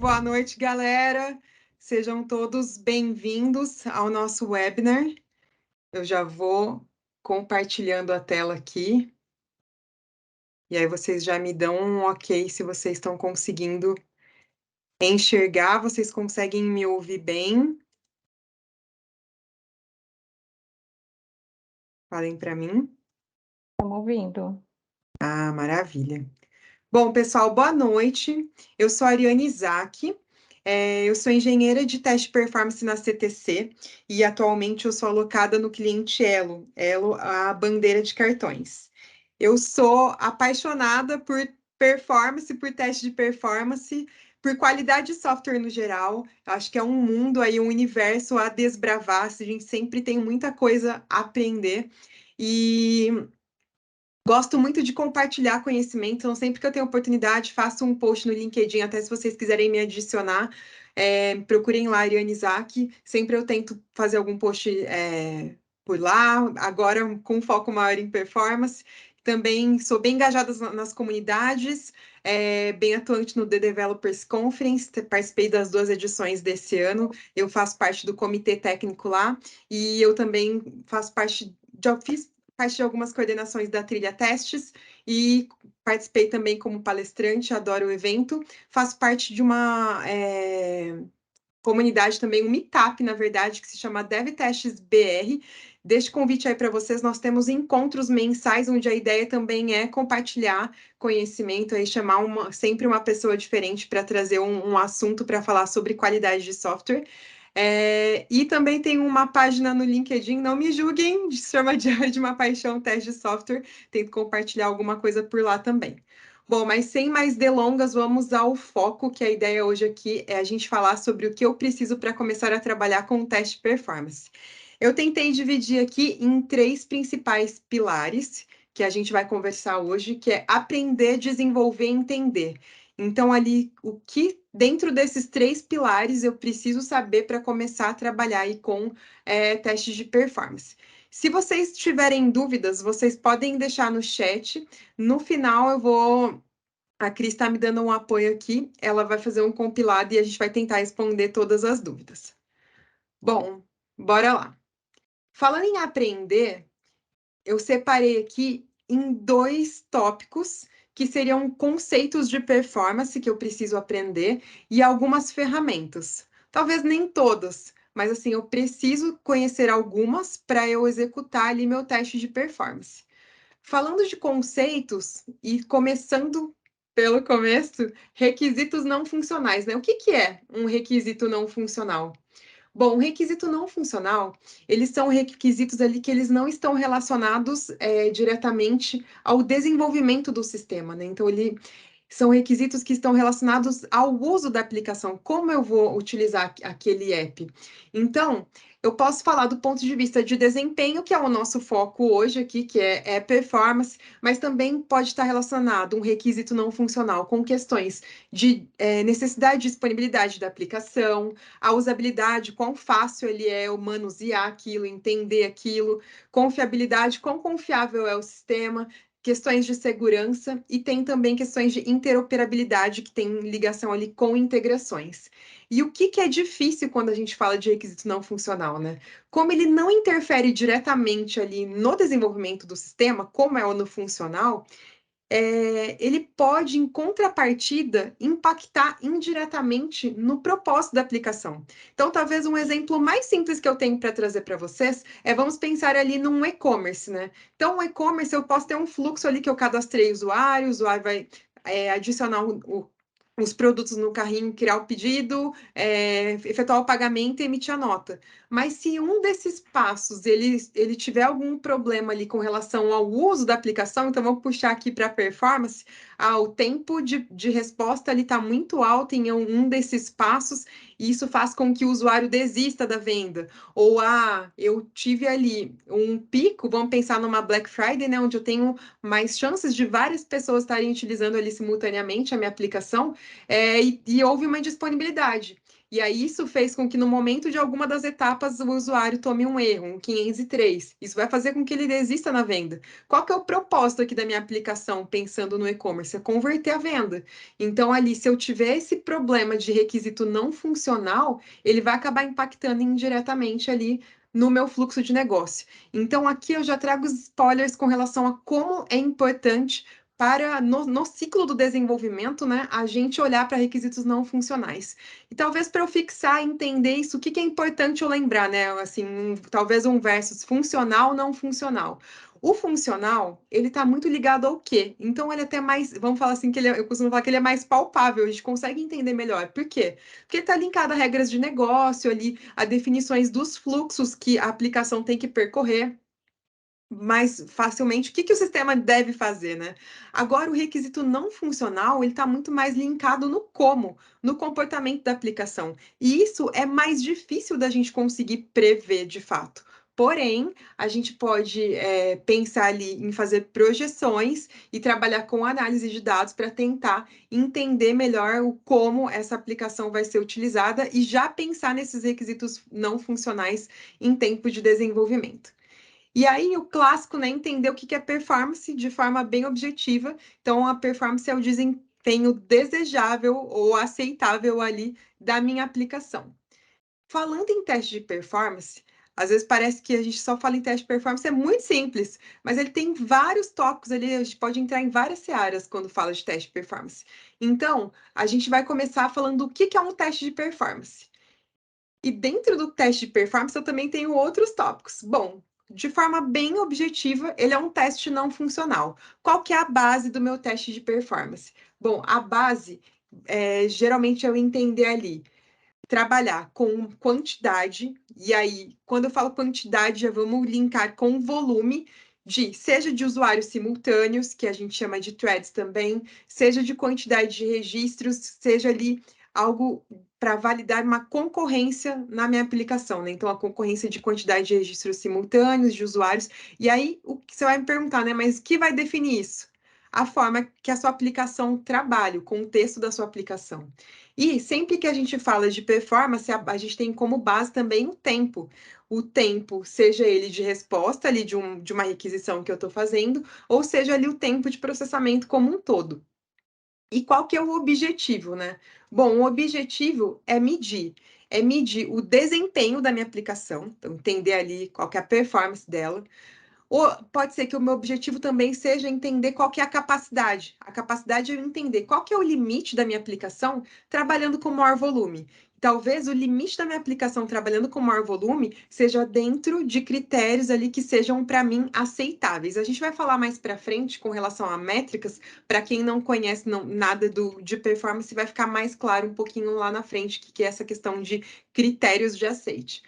Boa noite, galera. Sejam todos bem-vindos ao nosso webinar. Eu já vou compartilhando a tela aqui. E aí vocês já me dão um ok se vocês estão conseguindo enxergar. Vocês conseguem me ouvir bem? Falem para mim. Estamos ouvindo. Ah, maravilha. Bom, pessoal, boa noite. Eu sou a Ariane Isaac. Eu sou engenheira de teste de performance na CTC e atualmente eu sou alocada no cliente Elo, a bandeira de cartões. Eu sou apaixonada por performance, por teste de performance, por qualidade de software no geral. Acho que é um mundo aí, um universo a desbravar. A gente sempre tem muita coisa a aprender. E gosto muito de compartilhar conhecimento, então sempre que eu tenho oportunidade, faço um post no LinkedIn, até se vocês quiserem me adicionar, procurem lá, Ariane Isaac, sempre eu tento fazer algum post por lá, agora com foco maior em performance. Também sou bem engajada nas comunidades, bem atuante no The Developers Conference, participei das 2 edições desse ano, eu faço parte do comitê técnico lá, e eu também faço parte, já fiz parte de algumas coordenações da Trilha Testes e participei também como palestrante, adoro o evento. Faço parte de uma comunidade também, um meetup, na verdade, que se chama DevTestes BR. Deixo o convite aí para vocês, nós temos encontros mensais, onde a ideia também é compartilhar conhecimento, aí chamar sempre uma pessoa diferente para trazer um assunto para falar sobre qualidade de software. E também tem uma página no LinkedIn, não me julguem, se chama Diário de uma Paixão, Teste de Software, tento compartilhar alguma coisa por lá também. Bom, mas sem mais delongas, vamos ao foco, que a ideia hoje aqui é a gente falar sobre o que eu preciso para começar a trabalhar com o teste de performance. Eu tentei dividir aqui em 3 principais pilares, que a gente vai conversar hoje, que é aprender, desenvolver e entender. Então, ali, o que dentro desses 3 pilares eu preciso saber para começar a trabalhar aí com testes de performance. Se vocês tiverem dúvidas, vocês podem deixar no chat. No final, a Cris está me dando um apoio aqui, ela vai fazer um compilado e a gente vai tentar responder todas as dúvidas. Bom, bora lá. Falando em aprender, eu separei aqui em 2 tópicos que seriam conceitos de performance que eu preciso aprender e algumas ferramentas. Talvez nem todas, mas assim, eu preciso conhecer algumas para eu executar ali meu teste de performance. Falando de conceitos e começando pelo começo, requisitos não funcionais, né? O que é um requisito não funcional? Bom, um requisito não funcional, eles são requisitos ali que eles não estão relacionados diretamente ao desenvolvimento do sistema, né? Então, são requisitos que estão relacionados ao uso da aplicação, como eu vou utilizar aquele app. Então, eu posso falar do ponto de vista de desempenho, que é o nosso foco hoje aqui, que é performance, mas também pode estar relacionado um requisito não funcional com questões de necessidade e disponibilidade da aplicação, a usabilidade, quão fácil ele é o manusear aquilo, entender aquilo, confiabilidade, quão confiável é o sistema, questões de segurança e tem também questões de interoperabilidade que tem ligação ali com integrações. E o que é difícil quando a gente fala de requisito não funcional, né? Como ele não interfere diretamente ali no desenvolvimento do sistema, como é o no funcional, ele pode, em contrapartida, impactar indiretamente no propósito da aplicação. Então, talvez um exemplo mais simples que eu tenho para trazer para vocês vamos pensar ali num e-commerce, né? Então, o e-commerce, eu posso ter um fluxo ali que eu cadastrei o usuário vai adicionar os produtos no carrinho, criar o pedido, efetuar o pagamento e emitir a nota. Mas se um desses passos ele tiver algum problema ali com relação ao uso da aplicação, então vamos puxar aqui para a performance, o tempo de resposta ali está muito alto em um desses passos, e isso faz com que o usuário desista da venda. Ou eu tive ali um pico, vamos pensar numa Black Friday, né, onde eu tenho mais chances de várias pessoas estarem utilizando ali simultaneamente a minha aplicação, e houve uma indisponibilidade. E aí isso fez com que no momento de alguma das etapas o usuário tome um erro, um 503. Isso vai fazer com que ele desista na venda. Qual que é o propósito aqui da minha aplicação, pensando no e-commerce? É converter a venda. Então ali, se eu tiver esse problema de requisito não funcional, ele vai acabar impactando indiretamente ali no meu fluxo de negócio. Então aqui eu já trago os spoilers com relação a como é importante para no ciclo do desenvolvimento, né, a gente olhar para requisitos não funcionais. E talvez para eu fixar e entender isso, o que é importante eu lembrar, né? Assim, talvez um versus funcional, não funcional. O funcional, ele está muito ligado ao quê? Então, ele é até mais, vamos falar assim, que eu costumo falar que ele é mais palpável, a gente consegue entender melhor. Por quê? Porque ele está linkado a regras de negócio ali, a definições dos fluxos que a aplicação tem que percorrer mais facilmente o que o sistema deve fazer, né? Agora, o requisito não funcional, ele está muito mais linkado no como, no comportamento da aplicação. E isso é mais difícil da gente conseguir prever de fato. Porém, a gente pode pensar ali em fazer projeções e trabalhar com análise de dados para tentar entender melhor o como essa aplicação vai ser utilizada e já pensar nesses requisitos não funcionais em tempo de desenvolvimento. E aí, o clássico, né, entender o que é performance de forma bem objetiva. Então, a performance é o desempenho desejável ou aceitável ali da minha aplicação. Falando em teste de performance, às vezes parece que a gente só fala em teste de performance, é muito simples, mas ele tem vários tópicos ali, a gente pode entrar em várias searas quando fala de teste de performance. Então, a gente vai começar falando do que é um teste de performance. E dentro do teste de performance, eu também tenho outros tópicos. Bom, de forma bem objetiva, ele é um teste não funcional. Qual que é a base do meu teste de performance? Bom, a base, geralmente, é eu entender ali, trabalhar com quantidade, e aí, quando eu falo quantidade, já vamos linkar com volume, seja de usuários simultâneos, que a gente chama de threads também, seja de quantidade de registros, seja ali algo para validar uma concorrência na minha aplicação, né? Então, a concorrência de quantidade de registros simultâneos, de usuários. E aí, o que você vai me perguntar, né? Mas o que vai definir isso? A forma que a sua aplicação trabalha, o contexto da sua aplicação. E sempre que a gente fala de performance, a gente tem como base também o tempo. O tempo, seja ele de resposta ali de uma requisição que eu estou fazendo, ou seja ali o tempo de processamento como um todo. E qual que é o objetivo, né? Bom, o objetivo é medir o desempenho da minha aplicação, então entender ali qual que é a performance dela. Ou pode ser que o meu objetivo também seja entender qual que é a capacidade. A capacidade é eu entender qual que é o limite da minha aplicação trabalhando com maior volume. Talvez o limite da minha aplicação trabalhando com maior volume seja dentro de critérios ali que sejam para mim aceitáveis. A gente vai falar mais para frente com relação a métricas. Para quem não conhece nada de performance, vai ficar mais claro um pouquinho lá na frente que é essa questão de critérios de aceite.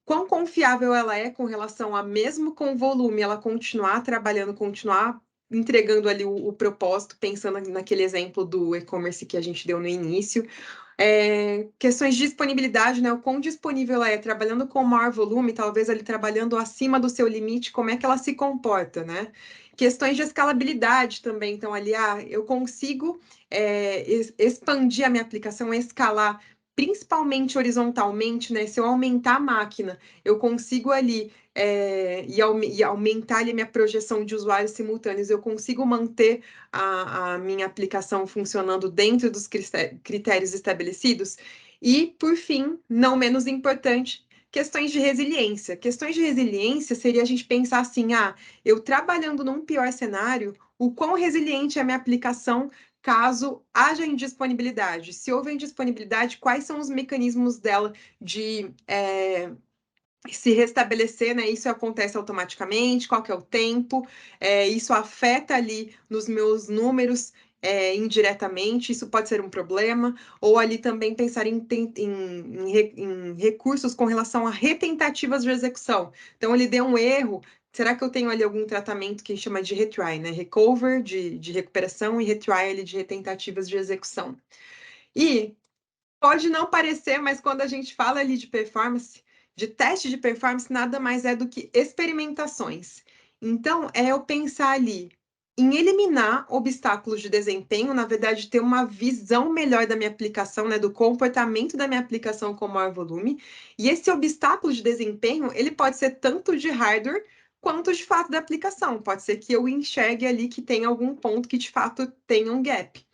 Quão confiável ela é com relação a, mesmo com volume, ela continuar trabalhando, continuar entregando ali o propósito, pensando naquele exemplo do e-commerce que a gente deu no início. Questões de disponibilidade, né? O quão disponível ela é, trabalhando com maior volume, talvez ali trabalhando acima do seu limite, como é que ela se comporta, né? Questões de escalabilidade também, então ali, eu consigo expandir a minha aplicação, escalar principalmente horizontalmente, né? Se eu aumentar a máquina, eu consigo ali e aumentar ali a minha projeção de usuários simultâneos, eu consigo manter a minha aplicação funcionando dentro dos critérios estabelecidos. E, por fim, não menos importante, questões de resiliência. Questões de resiliência seria a gente pensar assim, eu trabalhando num pior cenário, o quão resiliente é a minha aplicação caso haja indisponibilidade. Se houver indisponibilidade, quais são os mecanismos dela de se restabelecer, né? Isso acontece automaticamente, qual que é o tempo, isso afeta ali nos meus números indiretamente, isso pode ser um problema, ou ali também pensar em recursos com relação a retentativas de execução. Então, ele deu um erro, será que eu tenho ali algum tratamento que chama de retry, né? Recover, de recuperação, e retry ali de retentativas de execução. E pode não parecer, mas quando a gente fala ali de performance, de teste de performance, nada mais é do que experimentações. Então, é eu pensar ali, em eliminar obstáculos de desempenho, na verdade, ter uma visão melhor da minha aplicação, né, do comportamento da minha aplicação com maior volume. E esse obstáculo de desempenho, ele pode ser tanto de hardware quanto de fato da aplicação. Pode ser que eu enxergue ali que tem algum ponto que de fato tenha um gap.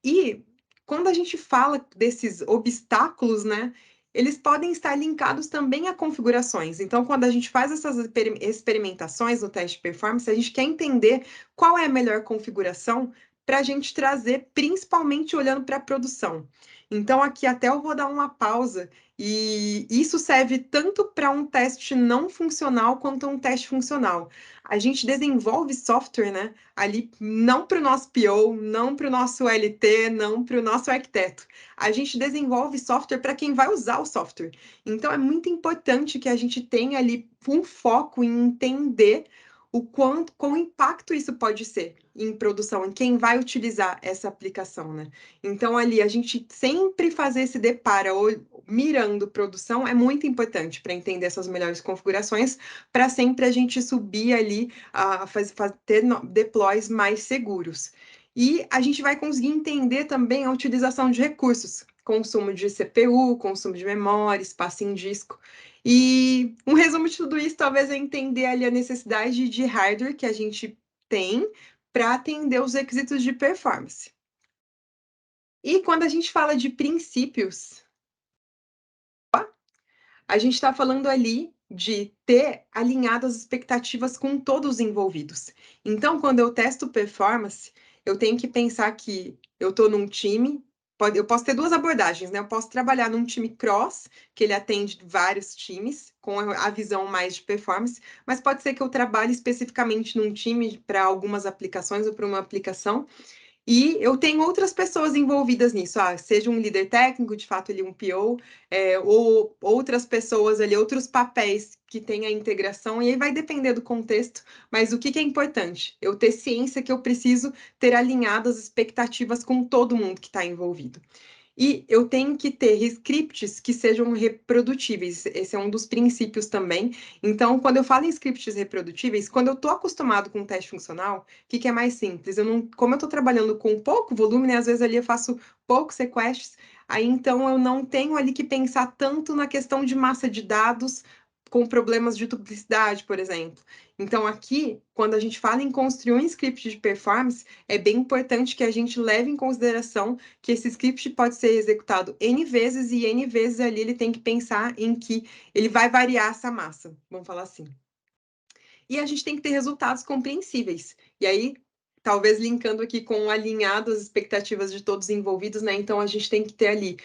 E quando a gente fala desses obstáculos, né, eles podem estar linkados também a configurações. Então, quando a gente faz essas experimentações no teste de performance, a gente quer entender qual é a melhor configuração para a gente trazer, principalmente olhando para a produção. Então, aqui até eu vou dar uma pausa, e isso serve tanto para um teste não funcional quanto um teste funcional. A gente desenvolve software, né, ali não para o nosso PO, não para o nosso LT, não para o nosso arquiteto. A gente desenvolve software para quem vai usar o software. Então é muito importante que a gente tenha ali um foco em entender qual impacto isso pode ser em produção, em quem vai utilizar essa aplicação, né? Então, ali, a gente sempre fazer esse depara ou mirando produção é muito importante para entender essas melhores configurações, para sempre a gente subir ali a ter deploys mais seguros. E a gente vai conseguir entender também a utilização de recursos, consumo de CPU, consumo de memória, espaço em disco. E um resumo de tudo isso talvez é entender ali a necessidade de hardware que a gente tem para atender os requisitos de performance. E quando a gente fala de princípios, a gente está falando ali de ter alinhado as expectativas com todos os envolvidos. Então, quando eu testo performance, eu tenho que pensar que eu estou num time, eu posso ter duas abordagens, né? Eu posso trabalhar num time cross, que ele atende vários times, com a visão mais de performance, mas pode ser que eu trabalhe especificamente num time para algumas aplicações ou para uma aplicação, e eu tenho outras pessoas envolvidas nisso, seja um líder técnico, de fato, ali um PO, ou outras pessoas ali, outros papéis que têm a integração, e aí vai depender do contexto, mas o que é importante? Eu ter ciência que eu preciso ter alinhado as expectativas com todo mundo que está envolvido. E eu tenho que ter scripts que sejam reprodutíveis. Esse é um dos princípios também. Então, quando eu falo em scripts reprodutíveis, quando eu estou acostumado com um teste funcional, o que é mais simples? Eu não, como eu estou trabalhando com pouco volume, né, às vezes ali eu faço poucos requests, aí então eu não tenho ali que pensar tanto na questão de massa de dados com problemas de duplicidade, por exemplo. Então, aqui, quando a gente fala em construir um script de performance, é bem importante que a gente leve em consideração que esse script pode ser executado N vezes, e N vezes ali ele tem que pensar em que ele vai variar essa massa, vamos falar assim. E a gente tem que ter resultados compreensíveis. E aí, talvez linkando aqui com alinhado as expectativas de todos envolvidos, né? Então, a gente tem que ter ali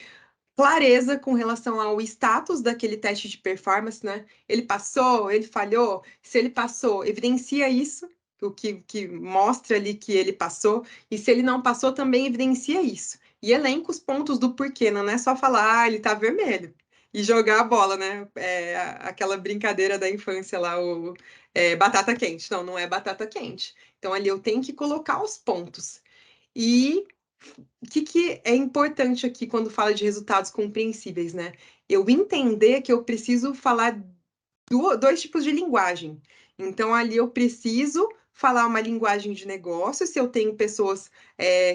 clareza com relação ao status daquele teste de performance, né? Ele passou, ele falhou? Se ele passou, evidencia isso, o que mostra ali que ele passou, e se ele não passou, também evidencia isso. E elenca os pontos do porquê, não é só falar, ele tá vermelho, e jogar a bola, né? Aquela brincadeira da infância lá, batata quente. Não, não é batata quente. Então, ali eu tenho que colocar os pontos. E o que é importante aqui quando fala de resultados compreensíveis, né? Eu entender que eu preciso falar dois tipos de linguagem. Então, ali eu preciso falar uma linguagem de negócio, se eu tenho pessoas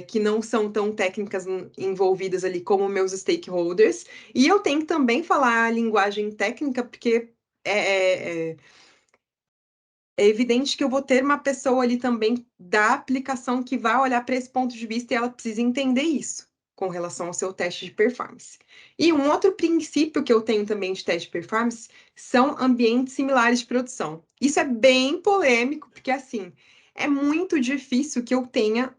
que não são tão técnicas envolvidas ali como meus stakeholders, e eu tenho que também falar a linguagem técnica, porque é evidente que eu vou ter uma pessoa ali também da aplicação que vai olhar para esse ponto de vista, e ela precisa entender isso com relação ao seu teste de performance. E um outro princípio que eu tenho também de teste de performance são ambientes similares de produção. Isso é bem polêmico, porque assim, é muito difícil que eu tenha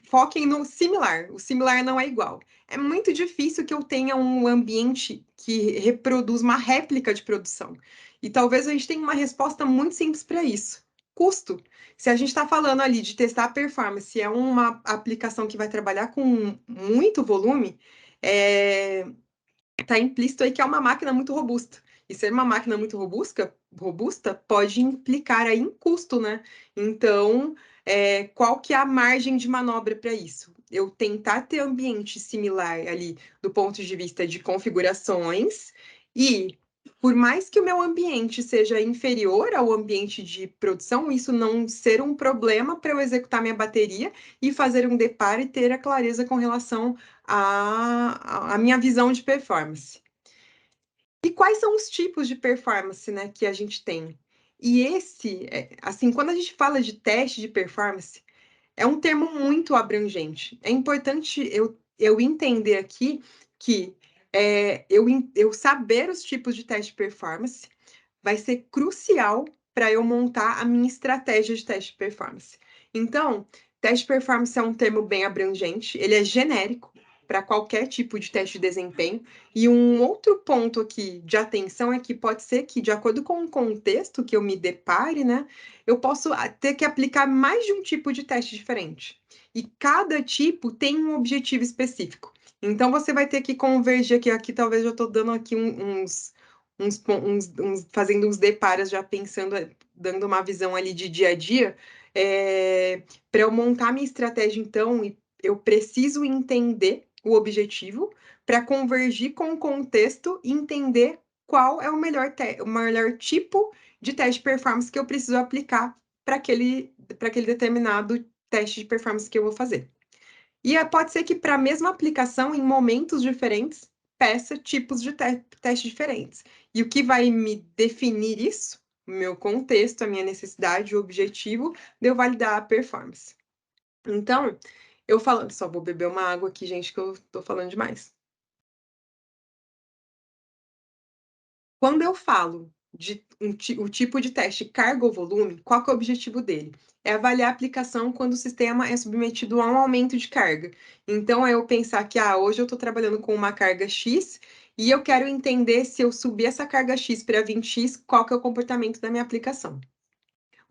foquem no similar. O similar não é igual. É muito difícil que eu tenha um ambiente que reproduz uma réplica de produção. E talvez a gente tenha uma resposta muito simples para isso. Custo. Se a gente está falando ali de testar a performance, é uma aplicação que vai trabalhar com muito volume, está implícito aí que é uma máquina muito robusta. E ser uma máquina muito robusta pode implicar aí em custo, né? Então, qual que é a margem de manobra para isso? Eu tentar ter ambiente similar ali do ponto de vista de configurações e por mais que o meu ambiente seja inferior ao ambiente de produção, isso não ser um problema para eu executar minha bateria e fazer um deparo e ter a clareza com relação à minha visão de performance. E quais são os tipos de performance, né, que a gente tem? E assim, quando a gente fala de teste de performance, é um termo muito abrangente. É importante eu entender aqui que eu saber os tipos de teste de performance vai ser crucial para eu montar a minha estratégia de teste de performance. Então, teste de performance é um termo bem abrangente, ele é genérico para qualquer tipo de teste de desempenho. E um outro ponto aqui de atenção é que pode ser que, de acordo com o contexto que eu me depare, né, eu posso ter que aplicar mais de um tipo de teste diferente. E cada tipo tem um objetivo específico. Então, você vai ter que convergir aqui talvez eu estou dando aqui fazendo uns deparos, já pensando, dando uma visão ali de dia a dia, para eu montar minha estratégia, então, eu preciso entender o objetivo para convergir com o contexto e entender qual é o melhor tipo de teste de performance que eu preciso aplicar para aquele determinado teste de performance que eu vou fazer. E pode ser que para a mesma aplicação, em momentos diferentes, peça tipos de testes diferentes. E o que vai me definir isso? O meu contexto, a minha necessidade, o objetivo de eu validar a performance. Então, eu falando, só vou beber uma água aqui, gente, que eu tô falando demais. Quando eu falo de o tipo de teste carga ou volume, qual que é o objetivo dele? É avaliar a aplicação quando o sistema é submetido a um aumento de carga. Então, é eu pensar que hoje eu estou trabalhando com uma carga X e eu quero entender se eu subir essa carga X para 20X, qual que é o comportamento da minha aplicação.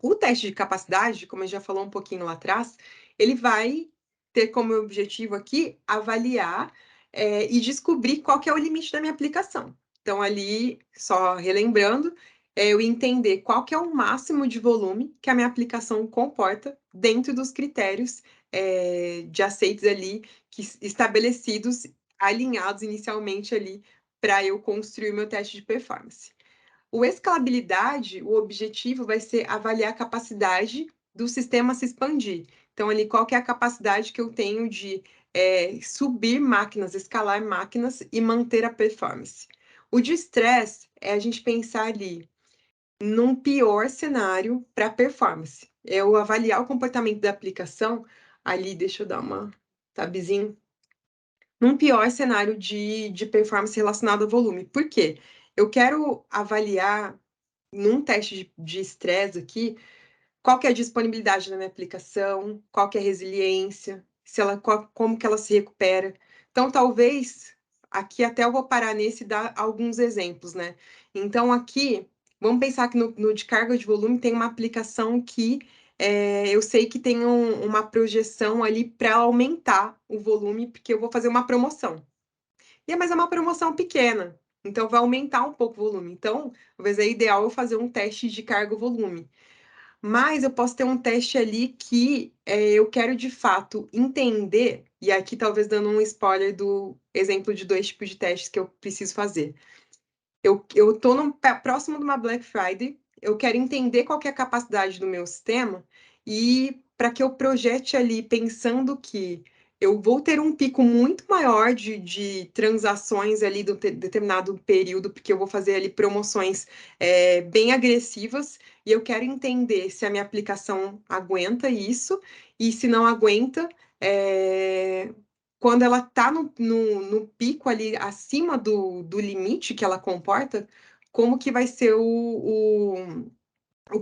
O teste de capacidade, como a gente já falou um pouquinho lá atrás, ele vai ter como objetivo aqui avaliar e descobrir qual que é o limite da minha aplicação. Então, ali, só relembrando, eu entender qual que é o máximo de volume que a minha aplicação comporta dentro dos critérios de aceites ali estabelecidos, alinhados inicialmente ali, para eu construir meu teste de performance. O escalabilidade, o objetivo vai ser avaliar a capacidade do sistema se expandir. Então, ali, qual que é a capacidade que eu tenho de subir máquinas, escalar máquinas e manter a performance. O de estresse é a gente pensar ali num pior cenário para performance. Eu avaliar o comportamento da aplicação, ali, deixa eu dar uma tabzinho, num pior cenário de performance relacionado ao volume. Por quê? Eu quero avaliar num teste de estresse aqui, qual que é a disponibilidade da minha aplicação, qual que é a resiliência, como que ela se recupera. Então, talvez, aqui até eu vou parar nesse e dar alguns exemplos, né? Então, aqui, vamos pensar que no de carga de volume tem uma aplicação que eu sei que tem uma projeção ali para aumentar o volume, porque eu vou fazer uma promoção. Mas é uma promoção pequena, então vai aumentar um pouco o volume. Então, talvez é ideal eu fazer um teste de carga-volume. Mas eu posso ter um teste ali que eu quero de fato entender, e aqui talvez dando um spoiler do exemplo de 2 tipos de testes que eu preciso fazer. Eu estou próximo de uma Black Friday, eu quero entender qual que é a capacidade do meu sistema e para que eu projete ali pensando que eu vou ter um pico muito maior de transações ali do determinado período, porque eu vou fazer ali promoções bem agressivas e eu quero entender se a minha aplicação aguenta isso e se não aguenta, quando ela está no pico ali, acima do limite que ela comporta, como que vai ser o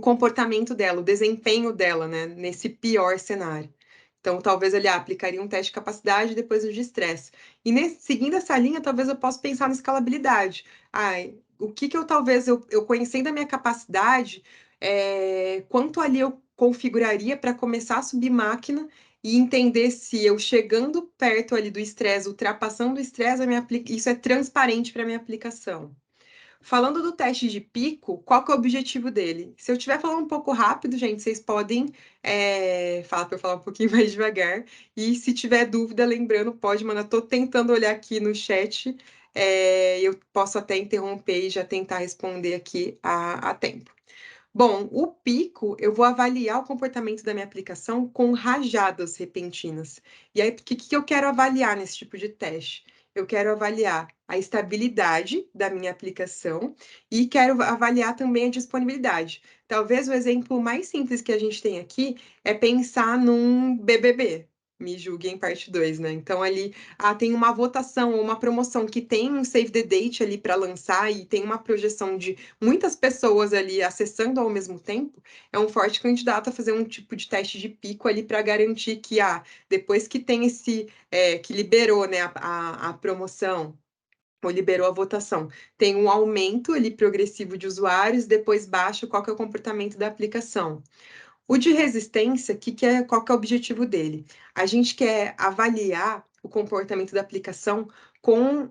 comportamento dela, o desempenho dela, né, nesse pior cenário. Então, talvez ele aplicaria um teste de capacidade e depois o de estresse. E seguindo essa linha, talvez eu possa pensar na escalabilidade. O que eu talvez, eu conhecendo a minha capacidade, quanto ali eu configuraria para começar a subir máquina e entender se eu chegando perto ali do estresse, ultrapassando o estresse, isso é transparente para a minha aplicação. Falando do teste de pico, qual que é o objetivo dele? Se eu estiver falando um pouco rápido, gente, vocês podem falar para eu falar um pouquinho mais devagar. E se tiver dúvida, lembrando, pode mandar. Estou tentando olhar aqui no chat eu posso até interromper e já tentar responder aqui a tempo. Bom, o pico, eu vou avaliar o comportamento da minha aplicação com rajadas repentinas. E aí, o que eu quero avaliar nesse tipo de teste? Eu quero avaliar a estabilidade da minha aplicação e quero avaliar também a disponibilidade. Talvez o exemplo mais simples que a gente tem aqui é pensar num BBB. Me julguem parte 2, né? Então, ali, tem uma votação ou uma promoção que tem um save the date ali para lançar e tem uma projeção de muitas pessoas ali acessando ao mesmo tempo, é um forte candidato a fazer um tipo de teste de pico ali para garantir que, depois que tem que liberou, né, a promoção, ou liberou a votação, tem um aumento ali progressivo de usuários, depois baixa, qual que é o comportamento da aplicação. O de resistência, qual que é o objetivo dele? A gente quer avaliar o comportamento da aplicação com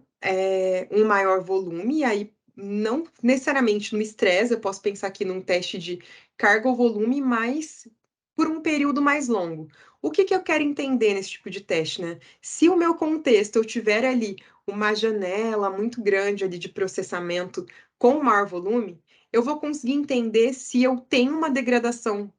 um maior volume, e aí não necessariamente no estresse, eu posso pensar aqui num teste de carga ou volume, mas por um período mais longo. O que eu quero entender nesse tipo de teste, né? Se o meu contexto eu tiver ali uma janela muito grande ali de processamento com maior volume, eu vou conseguir entender se eu tenho uma degradação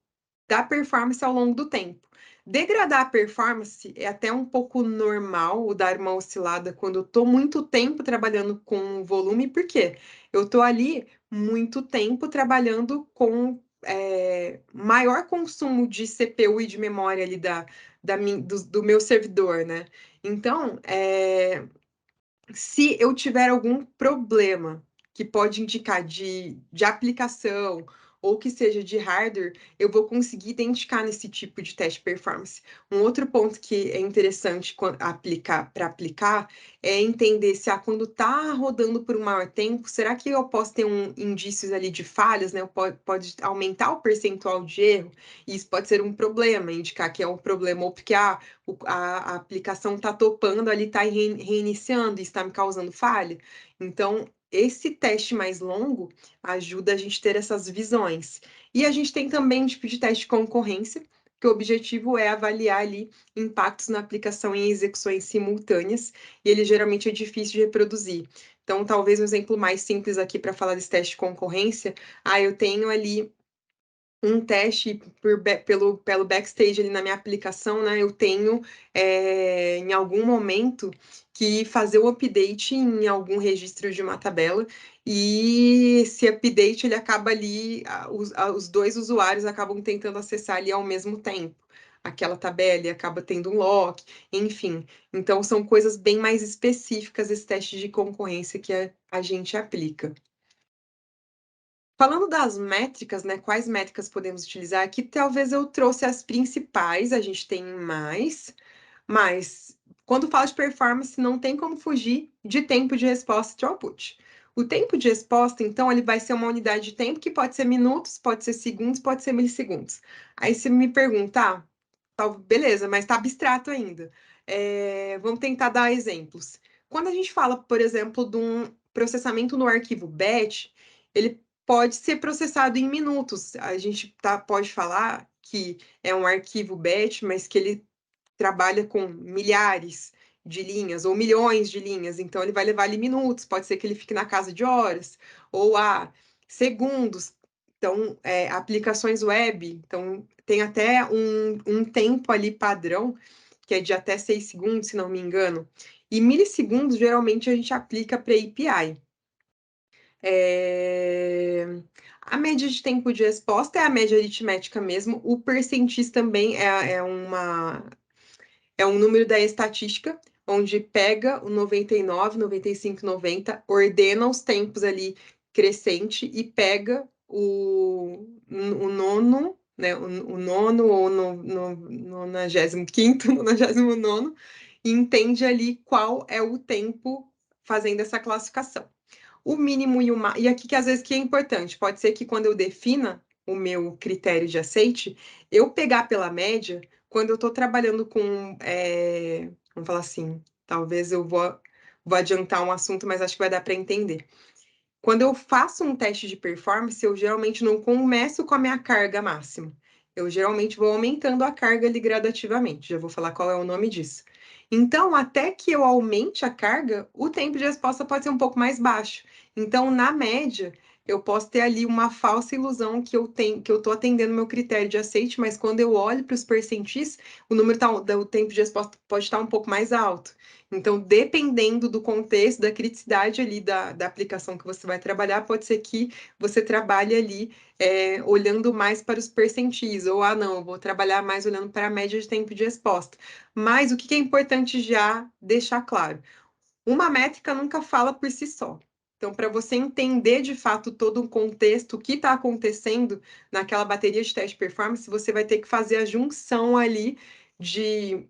da performance ao longo do tempo. Degradar a performance é até um pouco normal, o dar uma oscilada quando eu estou muito tempo trabalhando com volume, porque eu estou ali muito tempo trabalhando com maior consumo de CPU e de memória ali do meu servidor, né? Então, se eu tiver algum problema que pode indicar de aplicação ou que seja de hardware, eu vou conseguir identificar nesse tipo de teste performance. Um outro ponto que é interessante para aplicar é entender se quando está rodando por um maior tempo, será que eu posso ter indícios ali de falhas, né? Pode aumentar o percentual de erro, e isso pode ser um problema, indicar que é um problema, ou porque a aplicação está topando ali, está reiniciando e está me causando falha. Então, esse teste mais longo ajuda a gente a ter essas visões. E a gente tem também um tipo de teste de concorrência, que o objetivo é avaliar ali impactos na aplicação em execuções simultâneas, e ele geralmente é difícil de reproduzir. Então, talvez um exemplo mais simples aqui para falar desse teste de concorrência, eu tenho ali um teste pelo backstage ali na minha aplicação, né? Eu tenho em algum momento que fazer o update em algum registro de uma tabela, e esse update ele acaba ali, os dois usuários acabam tentando acessar ali ao mesmo tempo aquela tabela e acaba tendo um lock, enfim. Então são coisas bem mais específicas esse teste de concorrência que a gente aplica. Falando das métricas, né? Quais métricas podemos utilizar aqui? Talvez eu trouxe as principais, a gente tem mais, mas quando fala de performance, não tem como fugir de tempo de resposta e throughput. O tempo de resposta, então, ele vai ser uma unidade de tempo que pode ser minutos, pode ser segundos, pode ser milissegundos. Aí você me pergunta, beleza, mas está abstrato ainda. Vamos tentar dar exemplos. Quando a gente fala, por exemplo, de um processamento no arquivo batch, ele pode ser processado em minutos. A gente pode falar que é um arquivo batch, mas que ele trabalha com milhares de linhas ou milhões de linhas, então ele vai levar ali minutos, pode ser que ele fique na casa de horas, ou segundos. Então, aplicações web, então tem até um tempo ali padrão, que é de até 6 segundos, se não me engano. E milissegundos, geralmente, a gente aplica para API. A média de tempo de resposta é a média aritmética mesmo. O percentis também é um número da estatística, onde pega o 99, 95, 90, ordena os tempos ali crescente e pega o nono, né, o nono ou no 95º, 99º, e entende ali qual é o tempo fazendo essa classificação. O mínimo e o máximo, e aqui que às vezes que é importante, pode ser que quando eu defina o meu critério de aceite, eu pegar pela média, quando eu estou trabalhando com, vamos falar assim, talvez eu vou adiantar um assunto, mas acho que vai dar para entender. Quando eu faço um teste de performance, eu geralmente não começo com a minha carga máxima. Eu geralmente vou aumentando a carga ali gradativamente, já vou falar qual é o nome disso. Então, até que eu aumente a carga, o tempo de resposta pode ser um pouco mais baixo. Então, na média, eu posso ter ali uma falsa ilusão que eu tenho, que eu estou atendendo meu critério de aceite, mas quando eu olho para os percentis, o número do tempo de resposta pode estar um pouco mais alto. Então, dependendo do contexto, da criticidade ali da aplicação que você vai trabalhar, pode ser que você trabalhe ali olhando mais para os percentis, ou não, eu vou trabalhar mais olhando para a média de tempo de resposta. Mas o que é importante já deixar claro? Uma métrica nunca fala por si só. Então, para você entender de fato todo o contexto, o que está acontecendo naquela bateria de teste de performance, você vai ter que fazer a junção ali de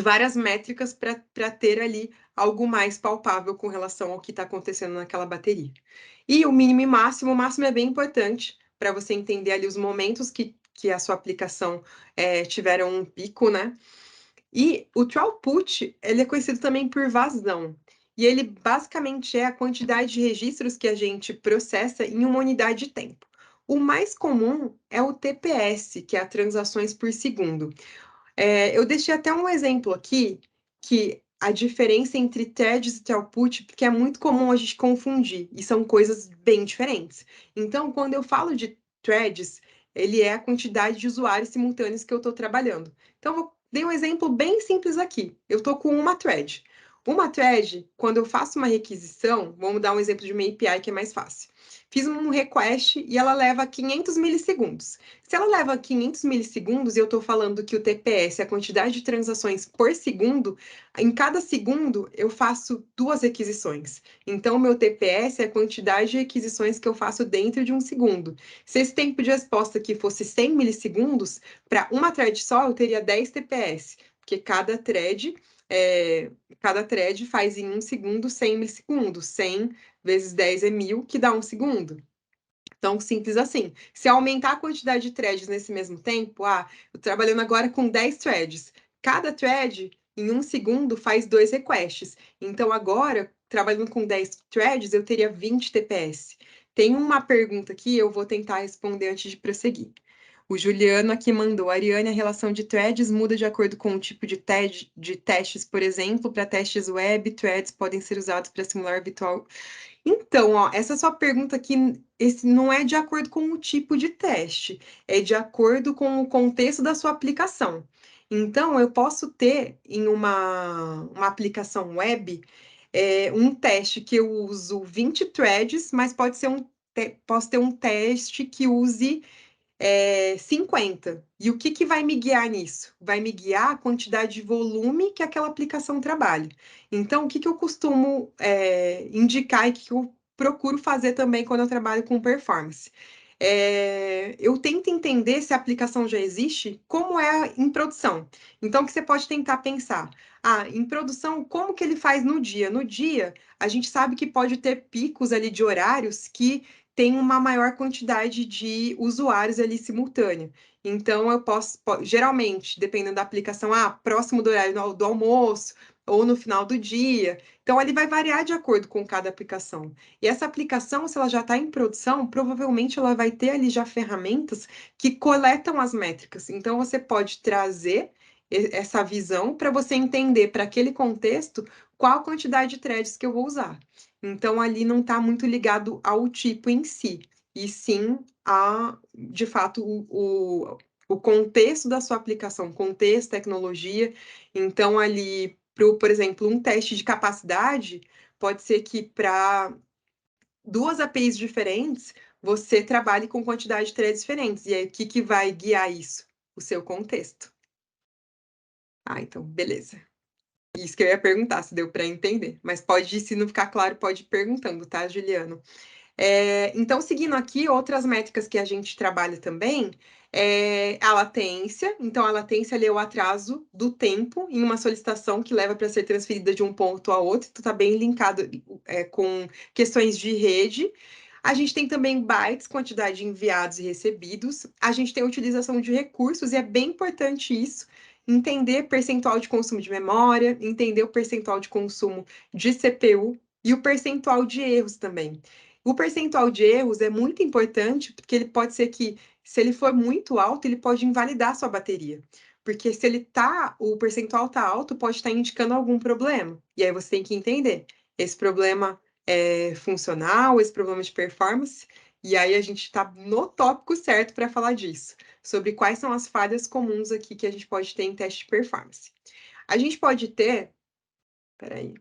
várias métricas para ter ali algo mais palpável com relação ao que está acontecendo naquela bateria. E o mínimo e máximo, o máximo é bem importante para você entender ali os momentos que a sua aplicação tiveram um pico, né? E o throughput, ele é conhecido também por vazão. E ele basicamente é a quantidade de registros que a gente processa em uma unidade de tempo. O mais comum é o TPS, que é a transações por segundo. Eu deixei até um exemplo aqui, que a diferença entre threads e throughput, porque é muito comum a gente confundir, e são coisas bem diferentes. Então, quando eu falo de threads, ele é a quantidade de usuários simultâneos que eu estou trabalhando. Então, dei um exemplo bem simples aqui. Eu estou com uma thread. Uma thread, quando eu faço uma requisição, vamos dar um exemplo de uma API que é mais fácil. Fiz um request e ela leva 500 milissegundos. Se ela leva 500 milissegundos e eu estou falando que o TPS é a quantidade de transações por segundo, em cada segundo eu faço 2 requisições. Então, meu TPS é a quantidade de requisições que eu faço dentro de um segundo. Se esse tempo de resposta aqui fosse 100 milissegundos, para uma thread só eu teria 10 TPS, porque cada thread faz em um segundo 100 milissegundos. 100 vezes 10 é 1000, que dá um segundo. Tão simples assim. Se aumentar a quantidade de threads nesse mesmo tempo, eu trabalhando agora com 10 threads. Cada thread, em um segundo, faz 2 requests. Então, agora, trabalhando com 10 threads, eu teria 20 TPS. Tem uma pergunta aqui, eu vou tentar responder antes de prosseguir. O Juliano aqui mandou, Ariane, a relação de threads muda de acordo com o tipo de testes, por exemplo, para testes web, threads podem ser usados para simular virtual. Então, essa sua pergunta aqui, esse não é de acordo com o tipo de teste, é de acordo com o contexto da sua aplicação. Então, eu posso ter em uma aplicação web um teste que eu uso 20 threads, mas posso ter um teste que use 50. E o que vai me guiar nisso? Vai me guiar a quantidade de volume que aquela aplicação trabalha. Então, o que eu costumo indicar e que eu procuro fazer também quando eu trabalho com performance? Eu tento entender se a aplicação já existe, como é em produção. Então, o que você pode tentar pensar? Em produção, como que ele faz no dia? No dia, a gente sabe que pode ter picos ali de horários que tem uma maior quantidade de usuários ali simultânea. Então, geralmente, dependendo da aplicação, próximo do horário do almoço ou no final do dia. Então, ele vai variar de acordo com cada aplicação. E essa aplicação, se ela já está em produção, provavelmente ela vai ter ali já ferramentas que coletam as métricas. Então, você pode trazer essa visão para você entender para aquele contexto qual a quantidade de threads que eu vou usar. Então, ali não está muito ligado ao tipo em si, e sim de fato, o contexto da sua aplicação, contexto, tecnologia. Então, ali, por exemplo, um teste de capacidade, pode ser que para 2 APIs diferentes, você trabalhe com quantidade de threads diferentes. E aí, o que vai guiar isso? O seu contexto. Então, beleza. Isso que eu ia perguntar, se deu para entender. Mas pode, se não ficar claro, pode ir perguntando, tá, Juliano? Então, seguindo aqui, outras métricas que a gente trabalha também é a latência. Então, a latência é o atraso do tempo em uma solicitação que leva para ser transferida de um ponto a outro. Então, está bem linkado com questões de rede. A gente tem também bytes, quantidade de enviados e recebidos. A gente tem a utilização de recursos, e é bem importante isso. Entender percentual de consumo de memória, entender o percentual de consumo de CPU e o percentual de erros também. O percentual de erros é muito importante, porque ele pode ser que, se ele for muito alto, ele pode invalidar a sua bateria. Porque se o percentual tá alto, pode estar indicando algum problema. E aí você tem que entender, esse problema é funcional, esse problema de performance, e aí a gente está no tópico certo para falar disso, sobre quais são as falhas comuns aqui que a gente pode ter em teste de performance. A gente pode ter, peraí,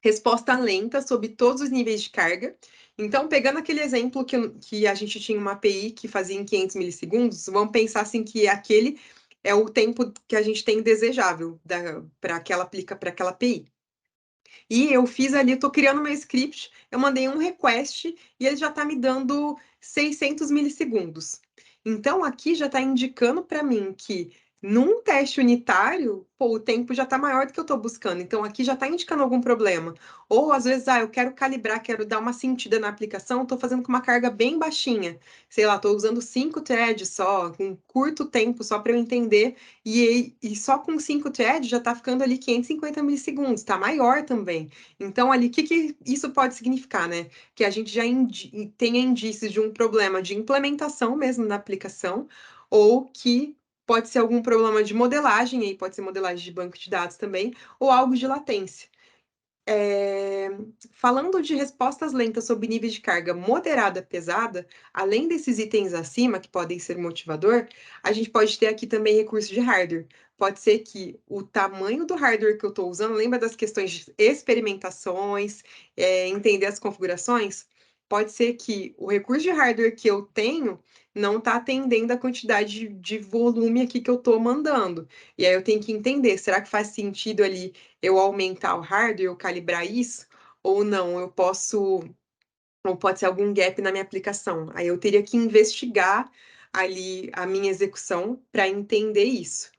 resposta lenta sobre todos os níveis de carga. Então, pegando aquele exemplo que a gente tinha uma API que fazia em 500 milissegundos, vamos pensar assim que aquele é o tempo que a gente tem desejável para aquela API. E eu fiz ali, estou criando meu script, eu mandei um request e ele já está me dando 600 milissegundos. Então, aqui já está indicando para mim que num teste unitário, pô, o tempo já está maior do que eu estou buscando. Então, aqui já está indicando algum problema. Ou, às vezes, eu quero calibrar, quero dar uma sentida na aplicação, estou fazendo com uma carga bem baixinha. Sei lá, estou usando 5 threads só, com curto tempo, só para eu entender. E só com 5 threads já está ficando ali 550 milissegundos, está maior também. Então, ali, o que isso pode significar, né? Que a gente já tenha indícios de um problema de implementação mesmo na aplicação, ou que pode ser algum problema de modelagem, aí pode ser modelagem de banco de dados também, ou algo de latência. Falando de respostas lentas sob níveis de carga moderada pesada, além desses itens acima, que podem ser motivador, a gente pode ter aqui também recurso de hardware. Pode ser que o tamanho do hardware que eu estou usando, lembra das questões de experimentações, entender as configurações? Pode ser que o recurso de hardware que eu tenho não está atendendo a quantidade de volume aqui que eu estou mandando. E aí eu tenho que entender, será que faz sentido ali eu aumentar o hardware, eu calibrar isso, ou não, ou pode ser algum gap na minha aplicação. Aí eu teria que investigar ali a minha execução para entender isso.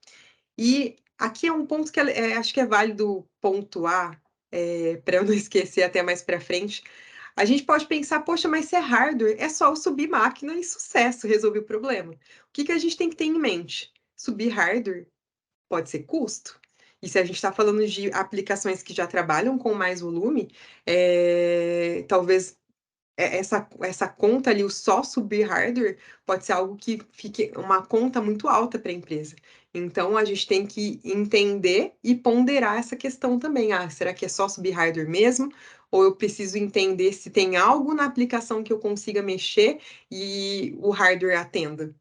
E aqui é um ponto que acho que é válido pontuar, para eu não esquecer até mais para frente. A gente pode pensar, poxa, mas se é hardware, é só eu subir máquina e sucesso, resolver o problema. O que a gente tem que ter em mente? Subir hardware pode ser custo. E se a gente está falando de aplicações que já trabalham com mais volume, talvez essa conta ali, o só subir hardware, pode ser algo que fique uma conta muito alta para a empresa. Então, a gente tem que entender e ponderar essa questão também. Será que é só subir hardware mesmo? Ou eu preciso entender se tem algo na aplicação que eu consiga mexer e o hardware atenda?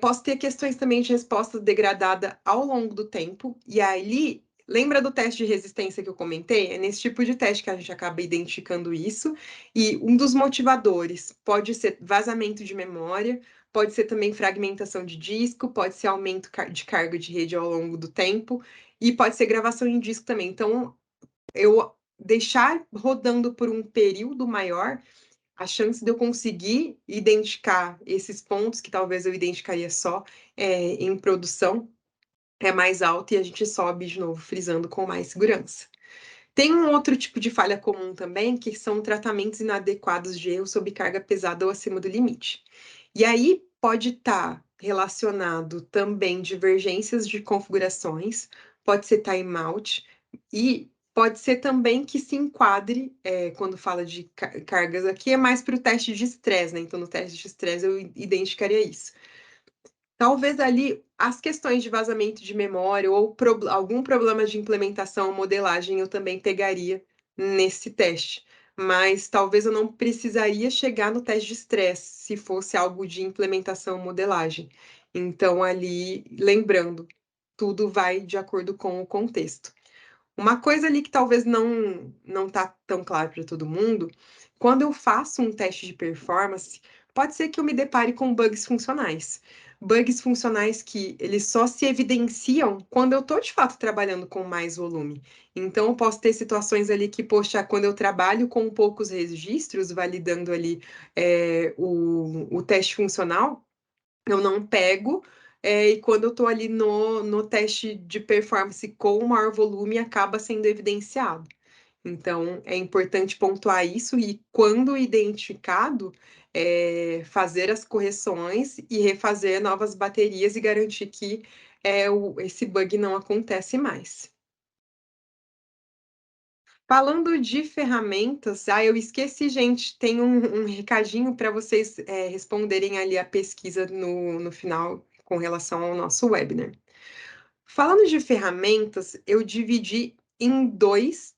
Posso ter questões também de resposta degradada ao longo do tempo, e ali, lembra do teste de resistência que eu comentei? É nesse tipo de teste que a gente acaba identificando isso, e um dos motivadores pode ser vazamento de memória, pode ser também fragmentação de disco, pode ser aumento de carga de rede ao longo do tempo, e pode ser gravação em disco também. Então, eu deixar rodando por um período maior, a chance de eu conseguir identificar esses pontos que talvez eu identificaria só em produção é mais alta e a gente sobe de novo, frisando com mais segurança. Tem um outro tipo de falha comum também, que são tratamentos inadequados de erro sob carga pesada ou acima do limite. E aí pode estar relacionado também divergências de configurações, pode ser timeout, e pode ser também que se enquadre, quando fala de cargas aqui, é mais para o teste de estresse, né? Então, no teste de estresse eu identificaria isso. Talvez ali as questões de vazamento de memória ou algum problema de implementação ou modelagem eu também pegaria nesse teste. Mas talvez eu não precisaria chegar no teste de estresse se fosse algo de implementação ou modelagem. Então, ali, lembrando, tudo vai de acordo com o contexto. Uma coisa ali que talvez não tá tão claro para todo mundo, quando eu faço um teste de performance, pode ser que eu me depare com bugs funcionais. Bugs funcionais que eles só se evidenciam quando eu estou de fato trabalhando com mais volume. Então, eu posso ter situações ali que, poxa, quando eu trabalho com poucos registros, validando ali o teste funcional, eu não pego, e quando eu estou ali no teste de performance com maior volume, acaba sendo evidenciado. Então, é importante pontuar isso e, quando identificado, fazer as correções e refazer novas baterias e garantir que esse bug não acontece mais. Falando de ferramentas, eu esqueci, gente, tem um recadinho para vocês responderem ali a pesquisa no final com relação ao nosso webinar. Falando de ferramentas, eu dividi em 2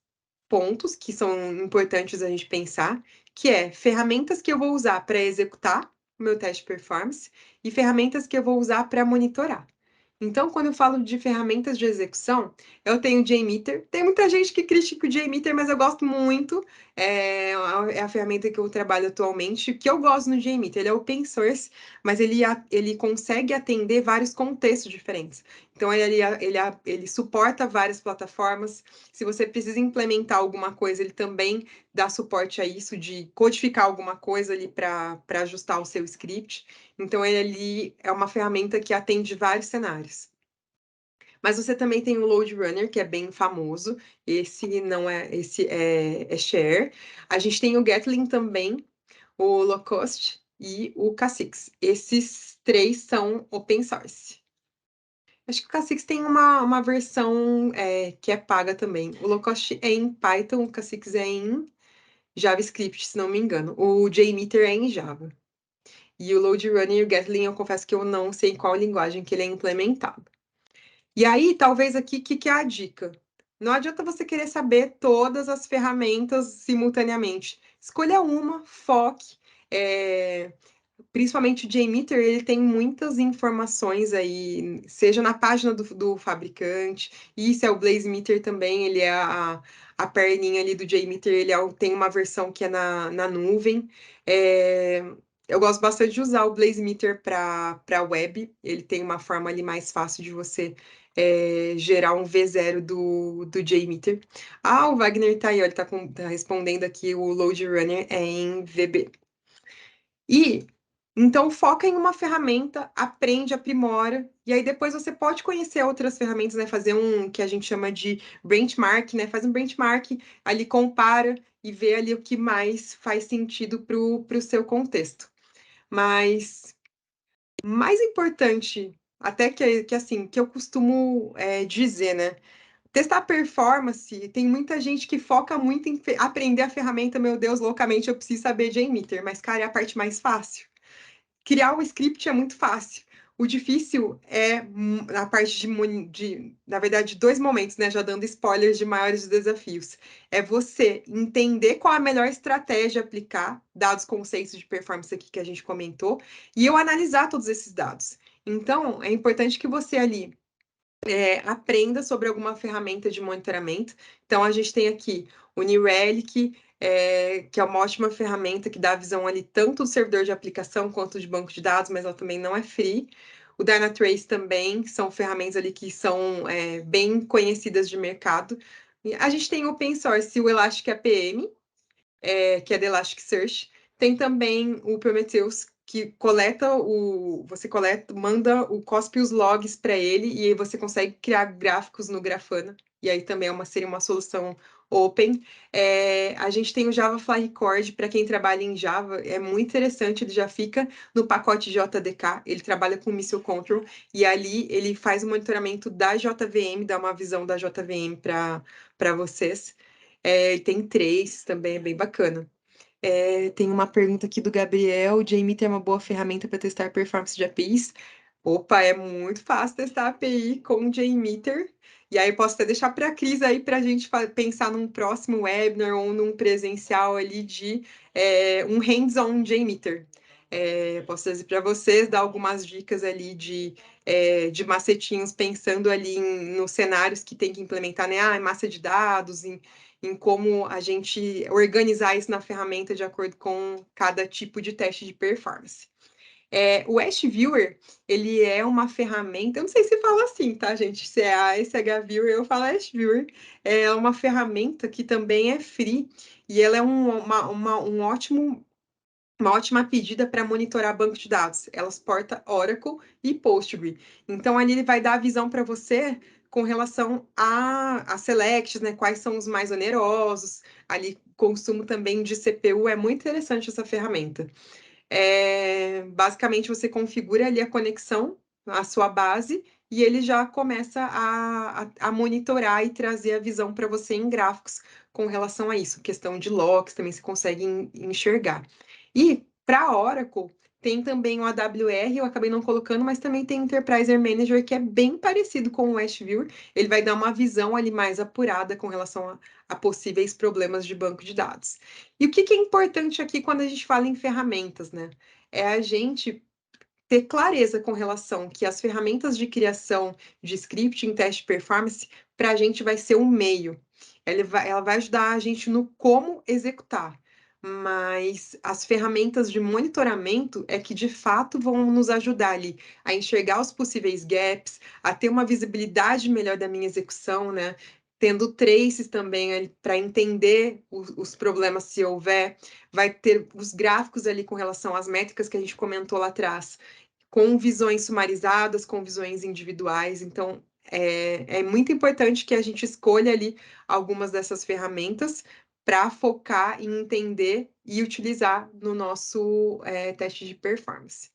pontos que são importantes a gente pensar, que é ferramentas que eu vou usar para executar o meu teste de performance e ferramentas que eu vou usar para monitorar. Então, quando eu falo de ferramentas de execução, eu tenho o JMeter. Tem muita gente que critica o JMeter, mas eu gosto muito. É a ferramenta que eu trabalho atualmente. O que eu gosto no JMeter, ele é open source, mas ele consegue atender vários contextos diferentes. Então, ele suporta várias plataformas. Se você precisa implementar alguma coisa, ele também dá suporte a isso, de codificar alguma coisa ali para ajustar o seu script. Então, ele ali é uma ferramenta que atende vários cenários. Mas você também tem o Load Runner, que é bem famoso. Esse é Share. A gente tem o Gatling também, o Locust e o K6. Esses 3 são open source. Acho que o K6 tem uma versão que é paga também. O Locust é em Python, o K6 é em JavaScript, se não me engano. O JMeter é em Java. E o Load Runner e o Gatling, eu confesso que eu não sei em qual linguagem que ele é implementado. E aí, talvez aqui, o que é a dica? Não adianta você querer saber todas as ferramentas simultaneamente. Escolha uma, foque. Principalmente o JMeter, ele tem muitas informações aí, seja na página do fabricante, isso é o BlazeMeter também, ele é a perninha ali do JMeter, tem uma versão que é na nuvem. Eu gosto bastante de usar o BlazeMeter para web, ele tem uma forma ali mais fácil de você gerar um V0 do JMeter. O Wagner tá aí, ó, ele tá respondendo aqui, o Load Runner é em VB. E então foca em uma ferramenta, aprende, aprimora, e aí depois você pode conhecer outras ferramentas, né? Fazer um que a gente chama de benchmark, né? Faz um benchmark, ali compara e vê ali o que mais faz sentido para o seu contexto. Mas mais importante, até que assim, que eu costumo dizer, né? Testar performance, tem muita gente que foca muito em aprender a ferramenta, meu Deus, loucamente eu preciso saber de JMeter, mas, cara, é a parte mais fácil. Criar um script é muito fácil. O difícil é a parte na verdade, 2 momentos, né? Já dando spoilers de maiores desafios. É você entender qual a melhor estratégia aplicar, dados conceitos de performance aqui que a gente comentou, e eu analisar todos esses dados. Então, é importante que você ali aprenda sobre alguma ferramenta de monitoramento. Então, a gente tem aqui o New Relic, que é uma ótima ferramenta que dá a visão ali tanto do servidor de aplicação quanto de banco de dados, mas ela também não é free. O Dynatrace também são ferramentas ali que são bem conhecidas de mercado. E a gente tem o open source, o Elastic APM, que é da Elasticsearch. Tem também o Prometheus, que você manda cospe os logs para ele e aí você consegue criar gráficos no Grafana. E aí também seria uma solução open. A gente tem o Java Fly Record, para quem trabalha em Java, é muito interessante, ele já fica no pacote JDK, ele trabalha com Missile Control, e ali ele faz o monitoramento da JVM, dá uma visão da JVM para vocês. Tem 3 também, é bem bacana. Tem uma pergunta aqui do Gabriel: o JMeter é uma boa ferramenta para testar performance de APIs? Opa, é muito fácil testar API com o JMeter. E aí posso até deixar para a Cris aí para a gente pensar num próximo webinar ou num presencial ali de um hands-on JMeter. Posso trazer para vocês, dar algumas dicas ali de macetinhos, pensando ali nos cenários que tem que implementar, né? Em massa de dados, em como a gente organizar isso na ferramenta de acordo com cada tipo de teste de performance. O Ash Viewer, ele é uma ferramenta, eu não sei se fala assim, tá, gente? Se é ASH Viewer, eu falo Ash Viewer. É uma ferramenta que também é free e ela é uma ótima pedida para monitorar banco de dados. Ela suporta Oracle e Postgre. Então, ali ele vai dar a visão para você com relação a selects, né? Quais são os mais onerosos. Ali, consumo também de CPU. É muito interessante essa ferramenta. Basicamente, você configura ali a conexão, a sua base, e ele já começa a monitorar e trazer a visão para você em gráficos com relação a isso. Questão de locks também você consegue enxergar. E para a Oracle, tem também o AWR, eu acabei não colocando, mas também tem o Enterprise Manager, que é bem parecido com o WestView. Ele vai dar uma visão ali mais apurada com relação a possíveis problemas de banco de dados. E o que é importante aqui quando a gente fala em ferramentas, né? É a gente ter clareza com relação que as ferramentas de criação de script em teste de performance, para a gente vai ser um meio. Ela vai ajudar a gente no como executar. Mas as ferramentas de monitoramento é que de fato vão nos ajudar ali a enxergar os possíveis gaps, a ter uma visibilidade melhor da minha execução, né? Tendo traces também para entender os problemas se houver, vai ter os gráficos ali com relação às métricas que a gente comentou lá atrás, com visões sumarizadas, com visões individuais. Então, é muito importante que a gente escolha ali algumas dessas ferramentas para focar em entender e utilizar no nosso teste de performance.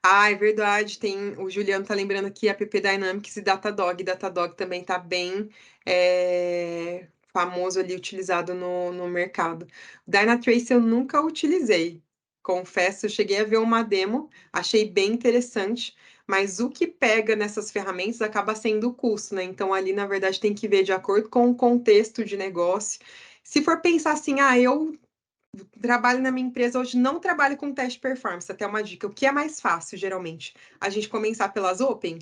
Ah, é verdade, o Juliano tá lembrando aqui App Dynamics e Datadog. Datadog também tá bem famoso ali, utilizado no mercado. Dynatrace eu nunca utilizei, confesso, eu cheguei a ver uma demo, achei bem interessante, mas o que pega nessas ferramentas acaba sendo o custo, né? Então ali, na verdade, tem que ver de acordo com o contexto de negócio. Se for pensar assim, eu trabalho na minha empresa hoje, não trabalho com teste de performance, até uma dica. O que é mais fácil, geralmente? A gente começar pelas open.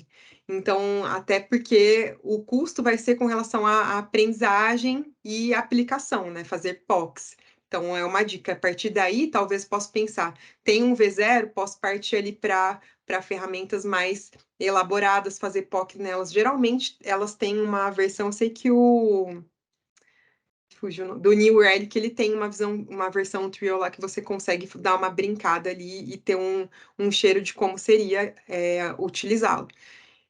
Então, até porque o custo vai ser com relação à aprendizagem e aplicação, né? Fazer POCs. Então, é uma dica. A partir daí, talvez possa pensar, tem um V0, posso partir ali para ferramentas mais elaboradas, fazer POC nelas. Geralmente, elas têm uma versão, eu sei que fugiu do New Relic, que ele tem uma versão trio lá que você consegue dar uma brincada ali e ter um cheiro de como seria utilizá-lo.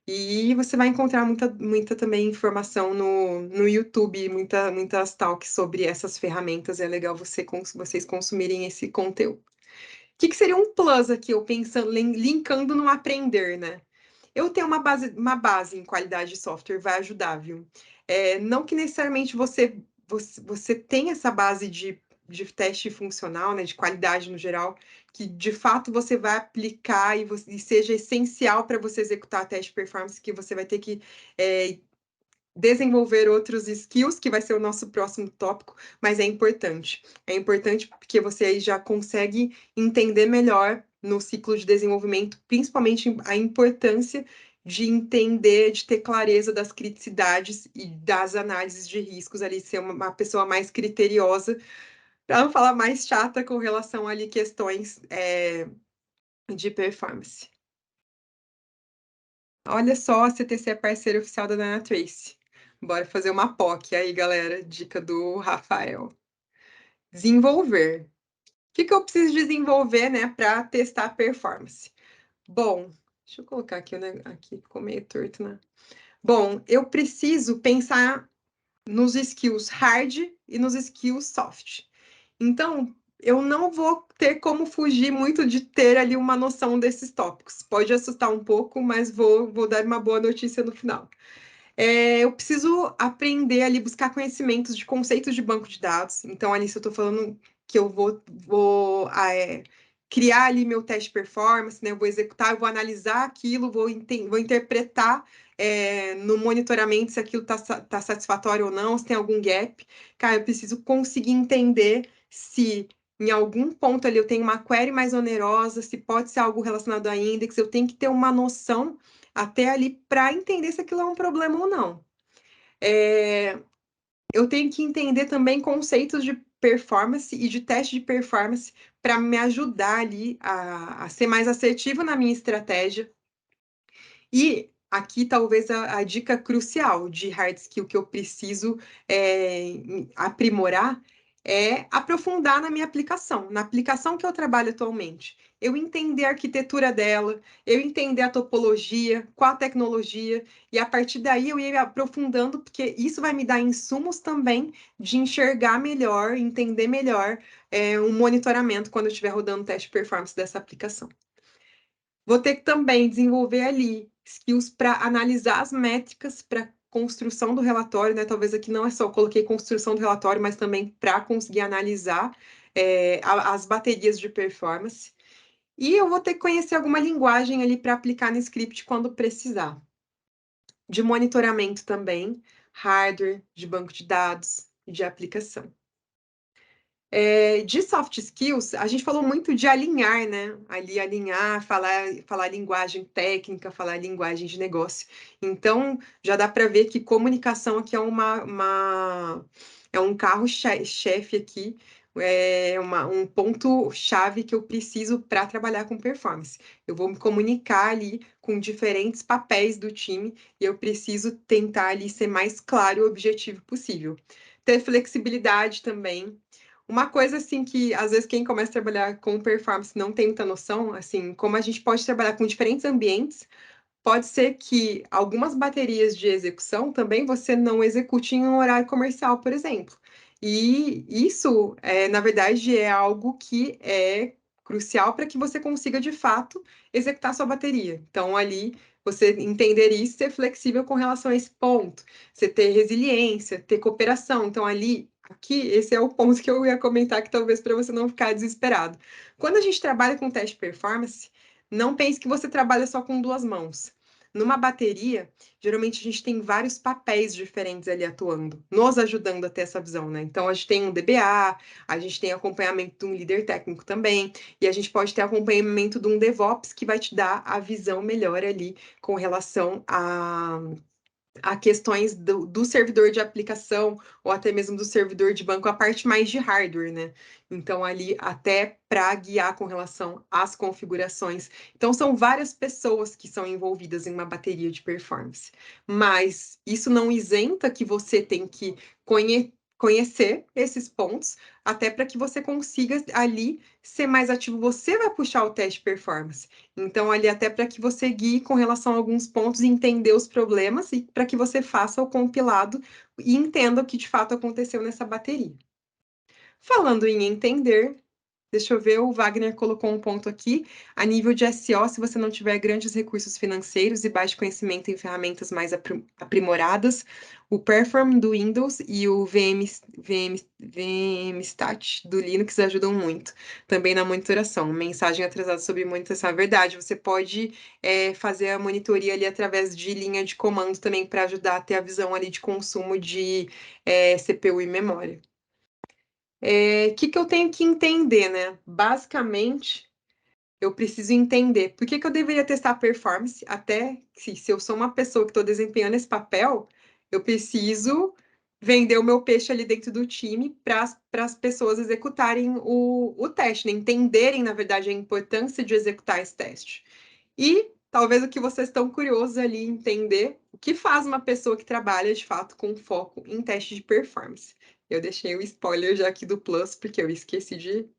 E você vai encontrar muita também informação no YouTube, muitas talks sobre essas ferramentas. É legal vocês consumirem esse conteúdo. O que seria um plus aqui, eu pensando, linkando no aprender, né? Eu tenho uma base em qualidade de software, vai ajudar, viu? Não que necessariamente você tenha essa base de teste funcional, né, de qualidade no geral, que de fato você vai aplicar e seja essencial para você executar teste de performance, que você vai ter que desenvolver outros skills, que vai ser o nosso próximo tópico, mas é importante. É importante porque você aí já consegue entender melhor no ciclo de desenvolvimento, principalmente a importância de entender, de ter clareza das criticidades e das análises de riscos ali, ser uma pessoa mais criteriosa, para não falar mais chata com relação ali questões de performance. Olha só, a CTC é parceira oficial da Dynatrace. Bora fazer uma POC aí, galera. Dica do Rafael. Desenvolver. O que eu preciso desenvolver, né, para testar a performance? Bom, deixa eu colocar aqui, né? Aqui ficou meio torto, né? Bom, eu preciso pensar nos skills hard e nos skills soft. Então, eu não vou ter como fugir muito de ter ali uma noção desses tópicos. Pode assustar um pouco, mas vou dar uma boa notícia no final. Eu preciso aprender ali, buscar conhecimentos de conceitos de banco de dados. Então, ali, se eu estou falando que eu vou criar ali meu teste de performance, né? Eu vou executar, eu vou analisar aquilo, vou interpretar no monitoramento se aquilo tá satisfatório ou não, se tem algum gap. Cara, eu preciso conseguir entender se em algum ponto ali eu tenho uma query mais onerosa, se pode ser algo relacionado a index, eu tenho que ter uma noção até ali para entender se aquilo é um problema ou não. Eu tenho que entender também conceitos de performance e de teste de performance para me ajudar ali a ser mais assertivo na minha estratégia. E aqui talvez a dica crucial de hard skill que eu preciso aprimorar é aprofundar na minha aplicação, na aplicação que eu trabalho atualmente. Eu entender a arquitetura dela, eu entender a topologia, qual a tecnologia, e a partir daí eu ir aprofundando, porque isso vai me dar insumos também de enxergar melhor, entender melhor um monitoramento quando eu estiver rodando o teste de performance dessa aplicação. Vou ter que também desenvolver ali skills para analisar as métricas para construção do relatório, né? Talvez aqui não é só, coloquei construção do relatório, mas também para conseguir analisar as baterias de performance. E eu vou ter que conhecer alguma linguagem ali para aplicar no script quando precisar. De monitoramento também, hardware, de banco de dados e de aplicação. De soft skills, a gente falou muito de alinhar, né? Ali alinhar, falar linguagem técnica, falar linguagem de negócio. Então, já dá para ver que comunicação aqui é é um carro-chefe aqui, um ponto-chave que eu preciso para trabalhar com performance. Eu vou me comunicar ali com diferentes papéis do time e eu preciso tentar ali ser mais claro e objetivo possível. Ter flexibilidade também. Uma coisa assim que às vezes quem começa a trabalhar com performance não tem muita noção, assim, como a gente pode trabalhar com diferentes ambientes, pode ser que algumas baterias de execução também você não execute em um horário comercial, por exemplo. E isso, na verdade, é algo que é crucial para que você consiga, de fato, executar sua bateria. Então, ali, você entender isso, ser flexível com relação a esse ponto, você ter resiliência, ter cooperação. Então, ali, aqui, esse é o ponto que eu ia comentar, que talvez para você não ficar desesperado. Quando a gente trabalha com teste de performance, não pense que você trabalha só com duas mãos. Numa bateria, geralmente a gente tem vários papéis diferentes ali atuando, nos ajudando a ter essa visão, né? Então a gente tem um DBA, a gente tem acompanhamento de um líder técnico também, e a gente pode ter acompanhamento de um DevOps que vai te dar a visão melhor ali com relação a questões do servidor de aplicação ou até mesmo do servidor de banco, a parte mais de hardware, né? Então, ali até para guiar com relação às configurações. Então, são várias pessoas que são envolvidas em uma bateria de performance. Mas isso não isenta que você tem que conhecer esses pontos, até para que você consiga ali ser mais ativo. Você vai puxar o teste de performance. Então, ali até para que você guie com relação a alguns pontos e entender os problemas e para que você faça o compilado e entenda o que de fato aconteceu nessa bateria. Falando em entender, deixa eu ver, o Wagner colocou um ponto aqui. A nível de SEO, se você não tiver grandes recursos financeiros e baixo conhecimento em ferramentas mais aprimoradas, o Perform do Windows e o VMstat do Linux ajudam muito. Também na monitoração. Mensagem atrasada sobre monitoração. É verdade, você pode fazer a monitoria ali através de linha de comando também para ajudar a ter a visão ali de consumo de CPU e memória. Que eu tenho que entender, né? Basicamente, eu preciso entender por que eu deveria testar a performance, até se eu sou uma pessoa que estou desempenhando esse papel, eu preciso vender o meu peixe ali dentro do time para as pessoas executarem o teste, né? Entenderem, na verdade, a importância de executar esse teste. E talvez o que vocês estão curiosos ali entender o que faz uma pessoa que trabalha de fato com foco em teste de performance. Eu deixei o spoiler já aqui do Plus, porque eu esqueci de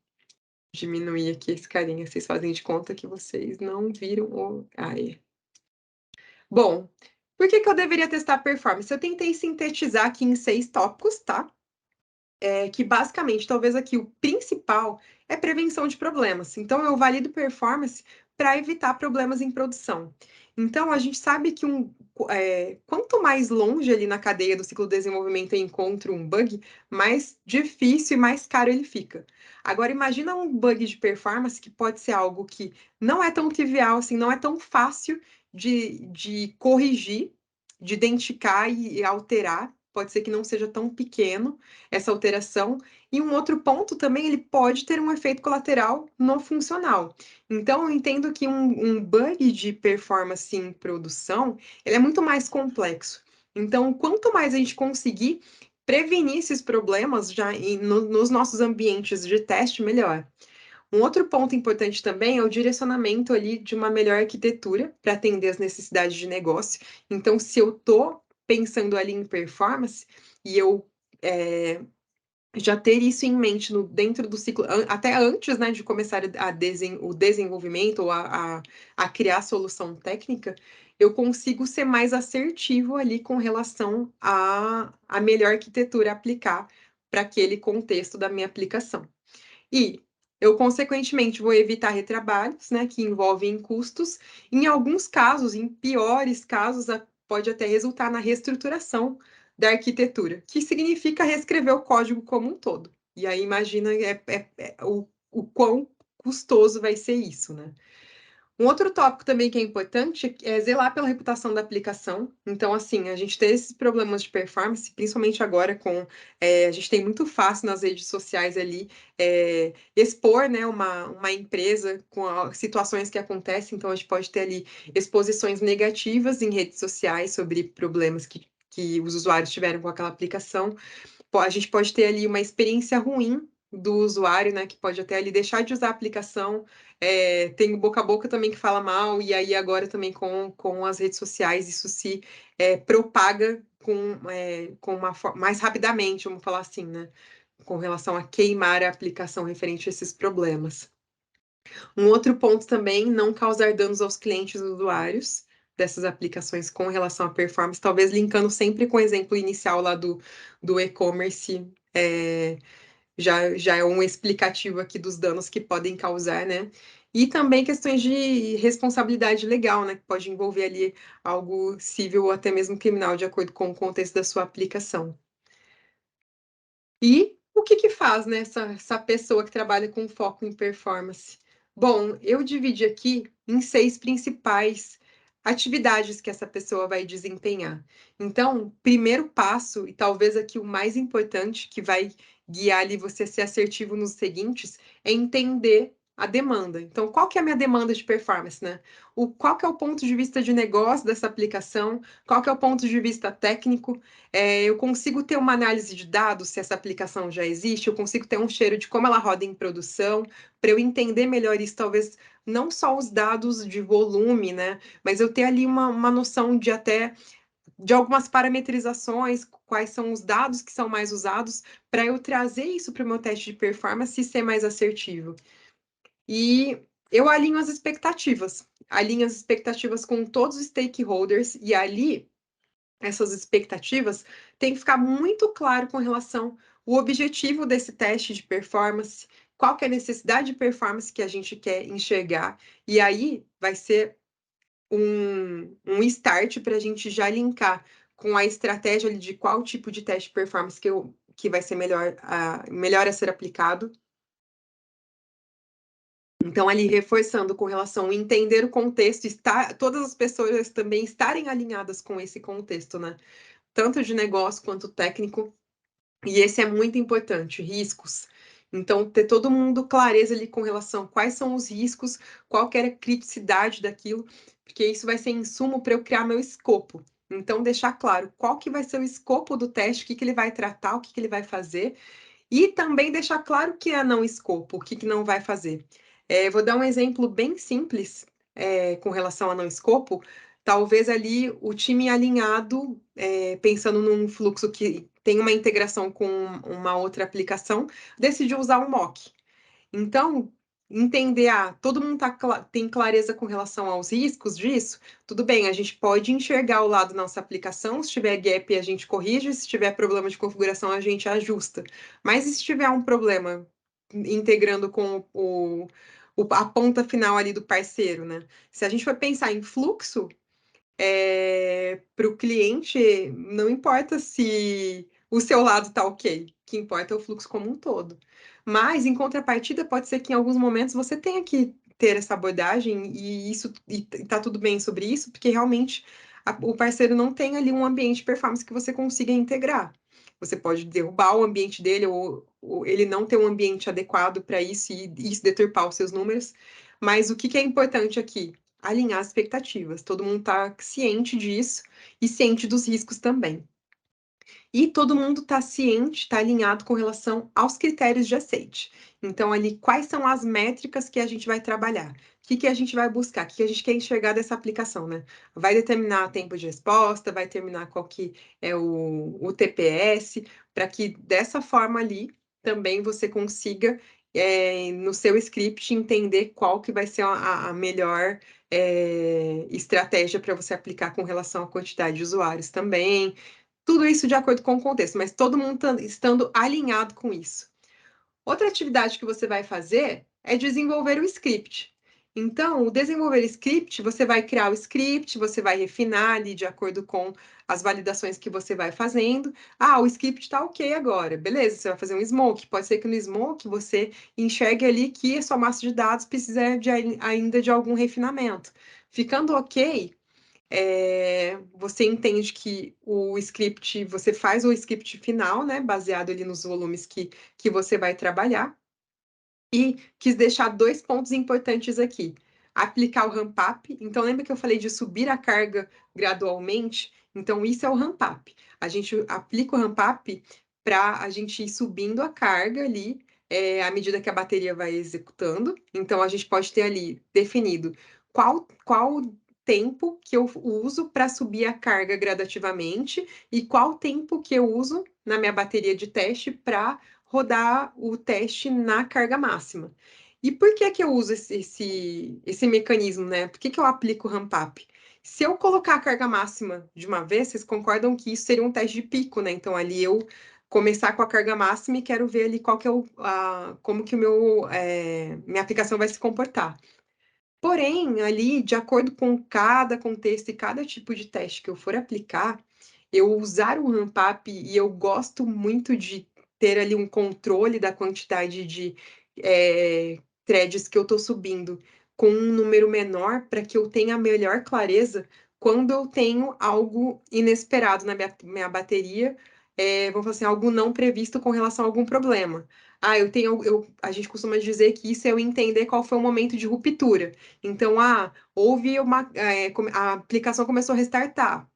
diminuir aqui esse carinha. Vocês fazem de conta que vocês não viram o. Ai. Bom, por que eu deveria testar performance? Eu tentei sintetizar aqui em 6 tópicos, tá? Que basicamente, talvez aqui o principal é prevenção de problemas. Então, eu valido performance para evitar problemas em produção. Então, a gente sabe que quanto mais longe ali na cadeia do ciclo de desenvolvimento eu encontro um bug, mais difícil e mais caro ele fica. Agora, imagina um bug de performance que pode ser algo que não é tão trivial, assim, não é tão fácil de corrigir, de identificar e alterar. Pode ser que não seja tão pequeno essa alteração. E um outro ponto também, ele pode ter um efeito colateral no funcional. Então, eu entendo que um bug de performance em produção, ele é muito mais complexo. Então, quanto mais a gente conseguir prevenir esses problemas já nos nossos ambientes de teste, melhor. Um outro ponto importante também é o direcionamento ali de uma melhor arquitetura para atender as necessidades de negócio. Então, se eu estou pensando ali em performance e eu já ter isso em mente dentro do ciclo, até antes, né, de começar o desenvolvimento ou a criar a solução técnica, eu consigo ser mais assertivo ali com relação à melhor arquitetura a aplicar para aquele contexto da minha aplicação. E eu, consequentemente, vou evitar retrabalhos, né, que envolvem custos. Em alguns casos, em piores casos, pode até resultar na reestruturação da arquitetura, que significa reescrever o código como um todo. E aí, imagina o quão custoso vai ser isso, né? Um outro tópico também que é importante é zelar pela reputação da aplicação. Então, assim, a gente tem esses problemas de performance, principalmente agora a gente tem muito fácil nas redes sociais ali expor, né, uma empresa com situações que acontecem. Então, a gente pode ter ali exposições negativas em redes sociais sobre problemas que os usuários tiveram com aquela aplicação. A gente pode ter ali uma experiência ruim do usuário, né, que pode até ali deixar de usar a aplicação. Tem o boca a boca também que fala mal, e aí agora também com as redes sociais isso se propaga com mais rapidamente, vamos falar assim, né, com relação a queimar a aplicação referente a esses problemas. Um outro ponto também, não causar danos aos clientes e usuários dessas aplicações com relação à performance, talvez linkando sempre com o exemplo inicial lá do e-commerce, já é um explicativo aqui dos danos que podem causar, né? E também questões de responsabilidade legal, né? Que pode envolver ali algo civil ou até mesmo criminal, de acordo com o contexto da sua aplicação. E o que faz, né, essa pessoa que trabalha com foco em performance? Bom, eu dividi aqui em 6 principais atividades que essa pessoa vai desempenhar. Então, primeiro passo, e talvez aqui o mais importante, que vai guiar ali você a ser assertivo nos seguintes, é entender a demanda. Então, qual que é a minha demanda de performance, né? Qual que é o ponto de vista de negócio dessa aplicação? Qual que é o ponto de vista técnico? Eu consigo ter uma análise de dados se essa aplicação já existe, eu consigo ter um cheiro de como ela roda em produção, para eu entender melhor isso, talvez não só os dados de volume, né? Mas eu ter ali uma noção de algumas parametrizações, quais são os dados que são mais usados, para eu trazer isso para o meu teste de performance e ser mais assertivo. E eu alinho as expectativas com todos os stakeholders, e ali essas expectativas, tem que ficar muito claro com relação ao objetivo desse teste de performance, qual que é a necessidade de performance que a gente quer enxergar, e aí vai ser um start para a gente já linkar com a estratégia de qual tipo de teste de performance que vai ser melhor a ser aplicado. Então, ali reforçando com relação a entender o contexto, todas as pessoas também estarem alinhadas com esse contexto, né? Tanto de negócio quanto técnico, e esse é muito importante, riscos. Então, ter todo mundo clareza ali com relação a quais são os riscos, qual que é a criticidade daquilo, porque isso vai ser insumo para eu criar meu escopo. Então, deixar claro qual que vai ser o escopo do teste, o que ele vai tratar, o que ele vai fazer, e também deixar claro o que é não escopo, o que não vai fazer. Vou dar um exemplo bem simples com relação a não escopo. Talvez ali o time alinhado, pensando num fluxo que tem uma integração com uma outra aplicação, decidiu usar um mock. Então, entender, todo mundo tem clareza com relação aos riscos disso? Tudo bem, a gente pode enxergar o lado da nossa aplicação, se tiver gap a gente corrige, se tiver problema de configuração a gente ajusta. Mas e se tiver um problema integrando com a ponta final ali do parceiro, né? Se a gente for pensar em fluxo, para o cliente, não importa se o seu lado está ok, o que importa é o fluxo como um todo. Mas, em contrapartida, pode ser que em alguns momentos você tenha que ter essa abordagem e tá tudo bem sobre isso, porque realmente o parceiro não tem ali um ambiente de performance que você consiga integrar. Você pode derrubar o ambiente dele ou ele não ter um ambiente adequado para isso e isso deturpar os seus números. Mas o que é importante aqui? Alinhar as expectativas. Todo mundo está ciente disso e ciente dos riscos também. E todo mundo está ciente, está alinhado com relação aos critérios de aceite. Então, ali, quais são as métricas que a gente vai trabalhar? O que a gente vai buscar? O que a gente quer enxergar dessa aplicação, né? Vai determinar tempo de resposta, vai determinar qual que é o TPS, para que dessa forma ali também você consiga, no seu script, entender qual que vai ser a melhor estratégia para você aplicar com relação à quantidade de usuários também. Tudo isso de acordo com o contexto, mas todo mundo estando alinhado com isso. Outra atividade que você vai fazer é desenvolver o script. Então, o desenvolver script, você vai criar o script, você vai refinar ali de acordo com as validações que você vai fazendo. Ah, o script está ok agora, beleza, você vai fazer um smoke. Pode ser que no smoke você enxergue ali que a sua massa de dados precisa ainda de algum refinamento. Ficando ok, você entende que o script, você faz o script final, né, baseado ali nos volumes que você vai trabalhar. E quis deixar dois pontos importantes aqui. Aplicar o ramp up. Então, lembra que eu falei de subir a carga gradualmente? Então, isso é o ramp up. A gente aplica o ramp up para a gente ir subindo a carga ali, à medida que a bateria vai executando. Então, a gente pode ter ali definido qual tempo que eu uso para subir a carga gradativamente e qual tempo que eu uso na minha bateria de teste para rodar o teste na carga máxima. E por que que eu uso esse mecanismo, né? Por que que eu aplico o ramp up? Se eu colocar a carga máxima de uma vez, vocês concordam que isso seria um teste de pico, né? Então, ali eu começar com a carga máxima e quero ver ali qual que é como que minha aplicação vai se comportar. Porém, ali, de acordo com cada contexto e cada tipo de teste que eu for aplicar, eu usar o ramp up e eu gosto muito de ter ali um controle da quantidade de threads que eu estou subindo com um número menor para que eu tenha melhor clareza quando eu tenho algo inesperado na minha bateria, vamos falar assim, algo não previsto com relação a algum problema. Ah, a gente costuma dizer que isso é eu entender qual foi o momento de ruptura. Então, houve a aplicação começou a restartar.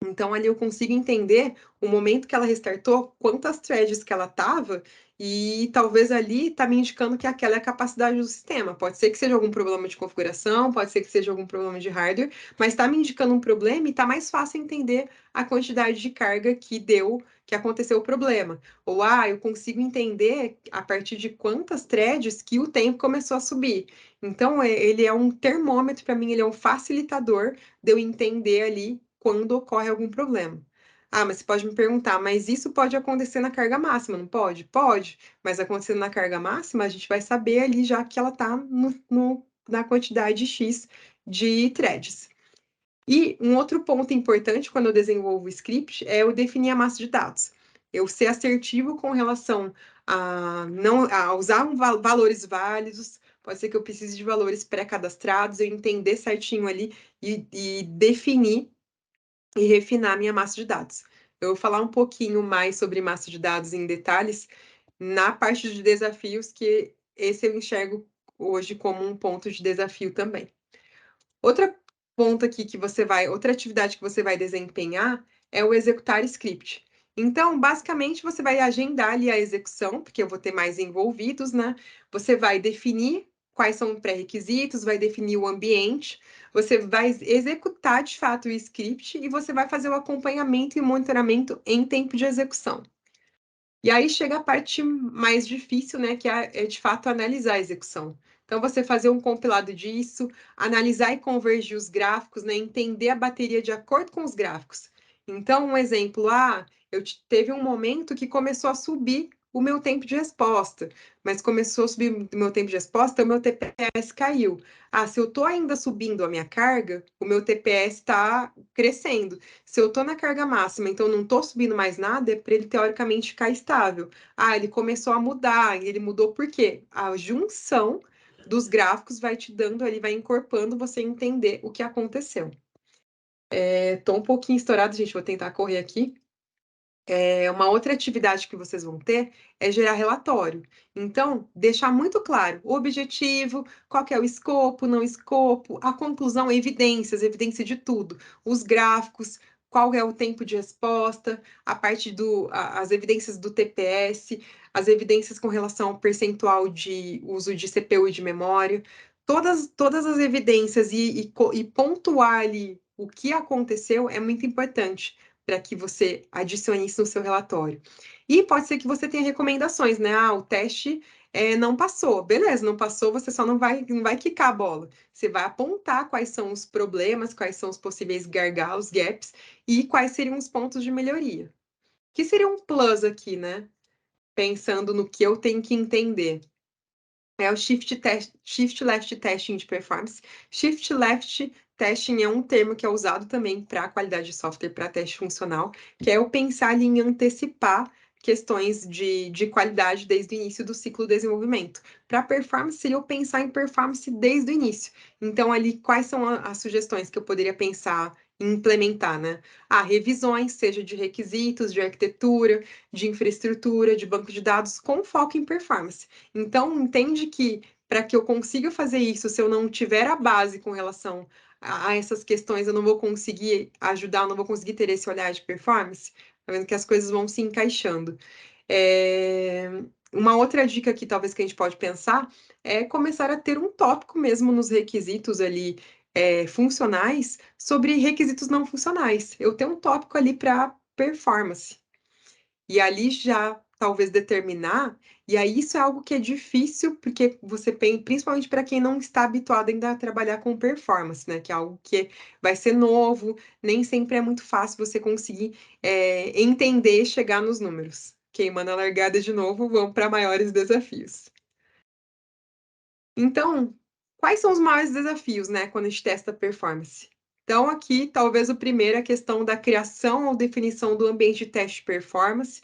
Então, ali eu consigo entender o momento que ela restartou, quantas threads que ela estava, e talvez ali está me indicando que aquela é a capacidade do sistema. Pode ser que seja algum problema de configuração, pode ser que seja algum problema de hardware, mas está me indicando um problema e está mais fácil entender a quantidade de carga que aconteceu o problema. Ou, eu consigo entender a partir de quantas threads que o tempo começou a subir. Então, ele é um termômetro para mim, ele é um facilitador de eu entender ali quando ocorre algum problema. Ah, mas você pode me perguntar, mas isso pode acontecer na carga máxima, não pode? Pode, mas acontecendo na carga máxima, a gente vai saber ali já que ela está na quantidade X de threads. E um outro ponto importante quando eu desenvolvo o script é eu definir a massa de dados. Eu ser assertivo com relação a usar valores válidos, pode ser que eu precise de valores pré-cadastrados, eu entender certinho ali e definir e refinar minha massa de dados. Eu vou falar um pouquinho mais sobre massa de dados em detalhes na parte de desafios, que esse eu enxergo hoje como um ponto de desafio também. Outra ponto aqui outra atividade que você vai desempenhar é o executar script. Então, basicamente, você vai agendar ali a execução, porque eu vou ter mais envolvidos, né? Você vai definir quais são os pré-requisitos, vai definir o ambiente, você vai executar de fato o script e você vai fazer o acompanhamento e o monitoramento em tempo de execução. E aí chega a parte mais difícil, né, que é de fato analisar a execução. Então, você fazer um compilado disso, analisar e convergir os gráficos, né, entender a bateria de acordo com os gráficos. Então, um exemplo, teve um momento que começou a subir o meu tempo de resposta, mas começou a subir o meu tempo de resposta, o meu TPS caiu. Se eu estou ainda subindo a minha carga, o meu TPS está crescendo. Se eu estou na carga máxima, então não estou subindo mais nada, é para ele teoricamente ficar estável. Ele começou a mudar. Ele mudou por quê? A junção dos gráficos vai te dando ali, vai encorpando você entender o que aconteceu. Estou um pouquinho estourado, gente, vou tentar correr aqui. Uma outra atividade que vocês vão ter é gerar relatório. Então, deixar muito claro o objetivo, qual que é o escopo, não escopo, a conclusão, evidência de tudo, os gráficos, qual é o tempo de resposta, as evidências do TPS, as evidências com relação ao percentual de uso de CPU e de memória, todas as evidências e pontuar ali o que aconteceu é muito importante para que você adicione isso no seu relatório. E pode ser que você tenha recomendações, né? O teste não passou. Beleza, não passou, você só não vai quicar a bola. Você vai apontar quais são os problemas, quais são os possíveis gargalos, gaps, e quais seriam os pontos de melhoria. Que seria um plus aqui, né? pensando no que eu tenho que entender. É o Shift Left Testing de performance. Shift Left Testing é um termo que é usado também para qualidade de software, para teste funcional, que é eu pensar ali em antecipar questões de qualidade desde o início do ciclo de desenvolvimento. Para performance, seria eu pensar em performance desde o início. Então, ali, quais são as sugestões que eu poderia pensar em implementar, né? Revisões, seja de requisitos, de arquitetura, de infraestrutura, de banco de dados, com foco em performance. Então, entende que para que eu consiga fazer isso, se eu não tiver a base com relação a essas questões, eu não vou conseguir ajudar, eu não vou conseguir ter esse olhar de performance, tá vendo que as coisas vão se encaixando. Uma outra dica que talvez que a gente pode pensar é começar a ter um tópico mesmo nos requisitos ali funcionais sobre requisitos não funcionais. Eu tenho um tópico ali para performance. E ali já talvez determinar, e aí isso é algo que é difícil, porque você tem, principalmente para quem não está habituado ainda a trabalhar com performance, né? Que é algo que vai ser novo, nem sempre é muito fácil você conseguir entender e chegar nos números. Queimando a largada de novo, vamos para maiores desafios. Então, quais são os maiores desafios, né, quando a gente testa performance? Então, aqui, talvez o primeiro é a questão da criação ou definição do ambiente de teste de performance,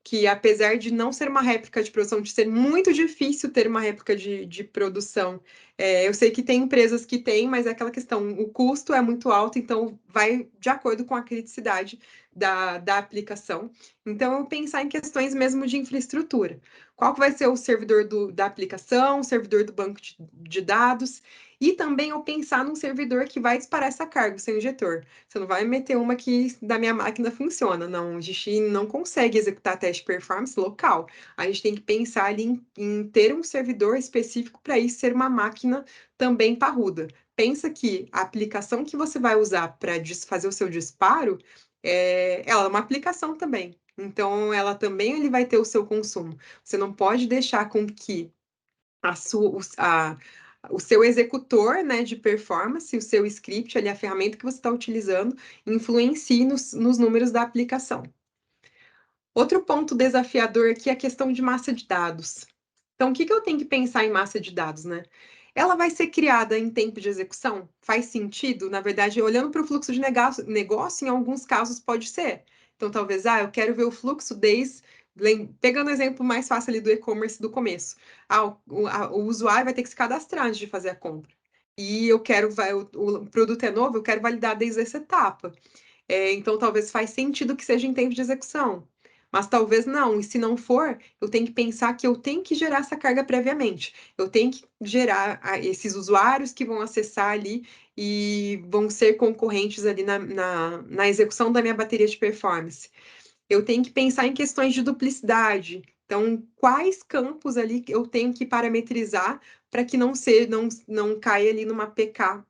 que apesar de não ser uma réplica de produção, de ser muito difícil ter uma réplica de produção, eu sei que tem empresas que têm, mas é aquela questão, o custo é muito alto, então vai de acordo com a criticidade da aplicação. Então, eu pensar em questões mesmo de infraestrutura. Qual que vai ser o servidor da aplicação, o servidor do banco de dados, e também eu pensar num servidor que vai disparar essa carga, o seu injetor. Você não vai meter uma que da minha máquina funciona, não. A gente não consegue executar teste de performance local. A gente tem que pensar ali em ter um servidor específico para isso ser uma máquina também parruda. Pensa que a aplicação que você vai usar para fazer o seu disparo, ela é uma aplicação também. Então, ela também ele vai ter o seu consumo. Você não pode deixar com que o seu executor, né, de performance, o seu script, ali, a ferramenta que você está utilizando, influencie nos números da aplicação. Outro ponto desafiador aqui é a questão de massa de dados. Então, o que eu tenho que pensar em massa de dados, né? Ela vai ser criada em tempo de execução? Faz sentido? Na verdade, olhando para o fluxo de negócio, em alguns casos pode ser. Então, talvez, eu quero ver o fluxo pegando o exemplo mais fácil ali do e-commerce do começo. O usuário vai ter que se cadastrar antes de fazer a compra. E eu quero, o produto é novo, eu quero validar desde essa etapa. Então, talvez faz sentido que seja em tempo de execução. Mas talvez não, e se não for, eu tenho que pensar que eu tenho que gerar essa carga previamente. Eu tenho que gerar esses usuários que vão acessar ali e vão ser concorrentes ali na execução da minha bateria de performance. Eu tenho que pensar em questões de duplicidade. Então, quais campos ali eu tenho que parametrizar para que não caia ali numa PK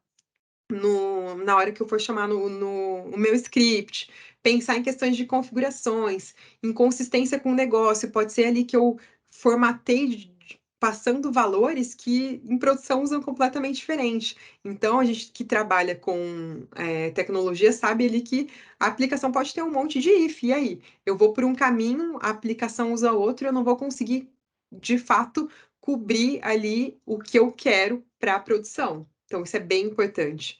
na hora que eu for chamar no meu script, pensar em questões de configurações, inconsistência com o negócio, pode ser ali que eu formatei passando valores que em produção usam completamente diferente. Então, a gente que trabalha com tecnologia sabe ali que a aplicação pode ter um monte de if, e aí? Eu vou por um caminho, a aplicação usa outro, eu não vou conseguir, de fato, cobrir ali o que eu quero para a produção. Então, isso é bem importante.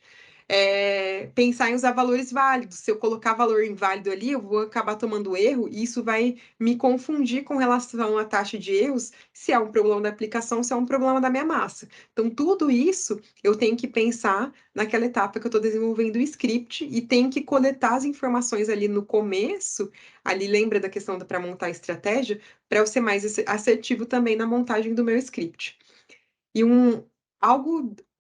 Pensar em usar valores válidos. Se eu colocar valor inválido ali, eu vou acabar tomando erro e isso vai me confundir com relação à taxa de erros, se é um problema da aplicação, se é um problema da minha massa. Então, tudo isso eu tenho que pensar naquela etapa que eu estou desenvolvendo o script e tenho que coletar as informações ali no começo, ali lembra da questão para montar a estratégia, para eu ser mais assertivo também na montagem do meu script. E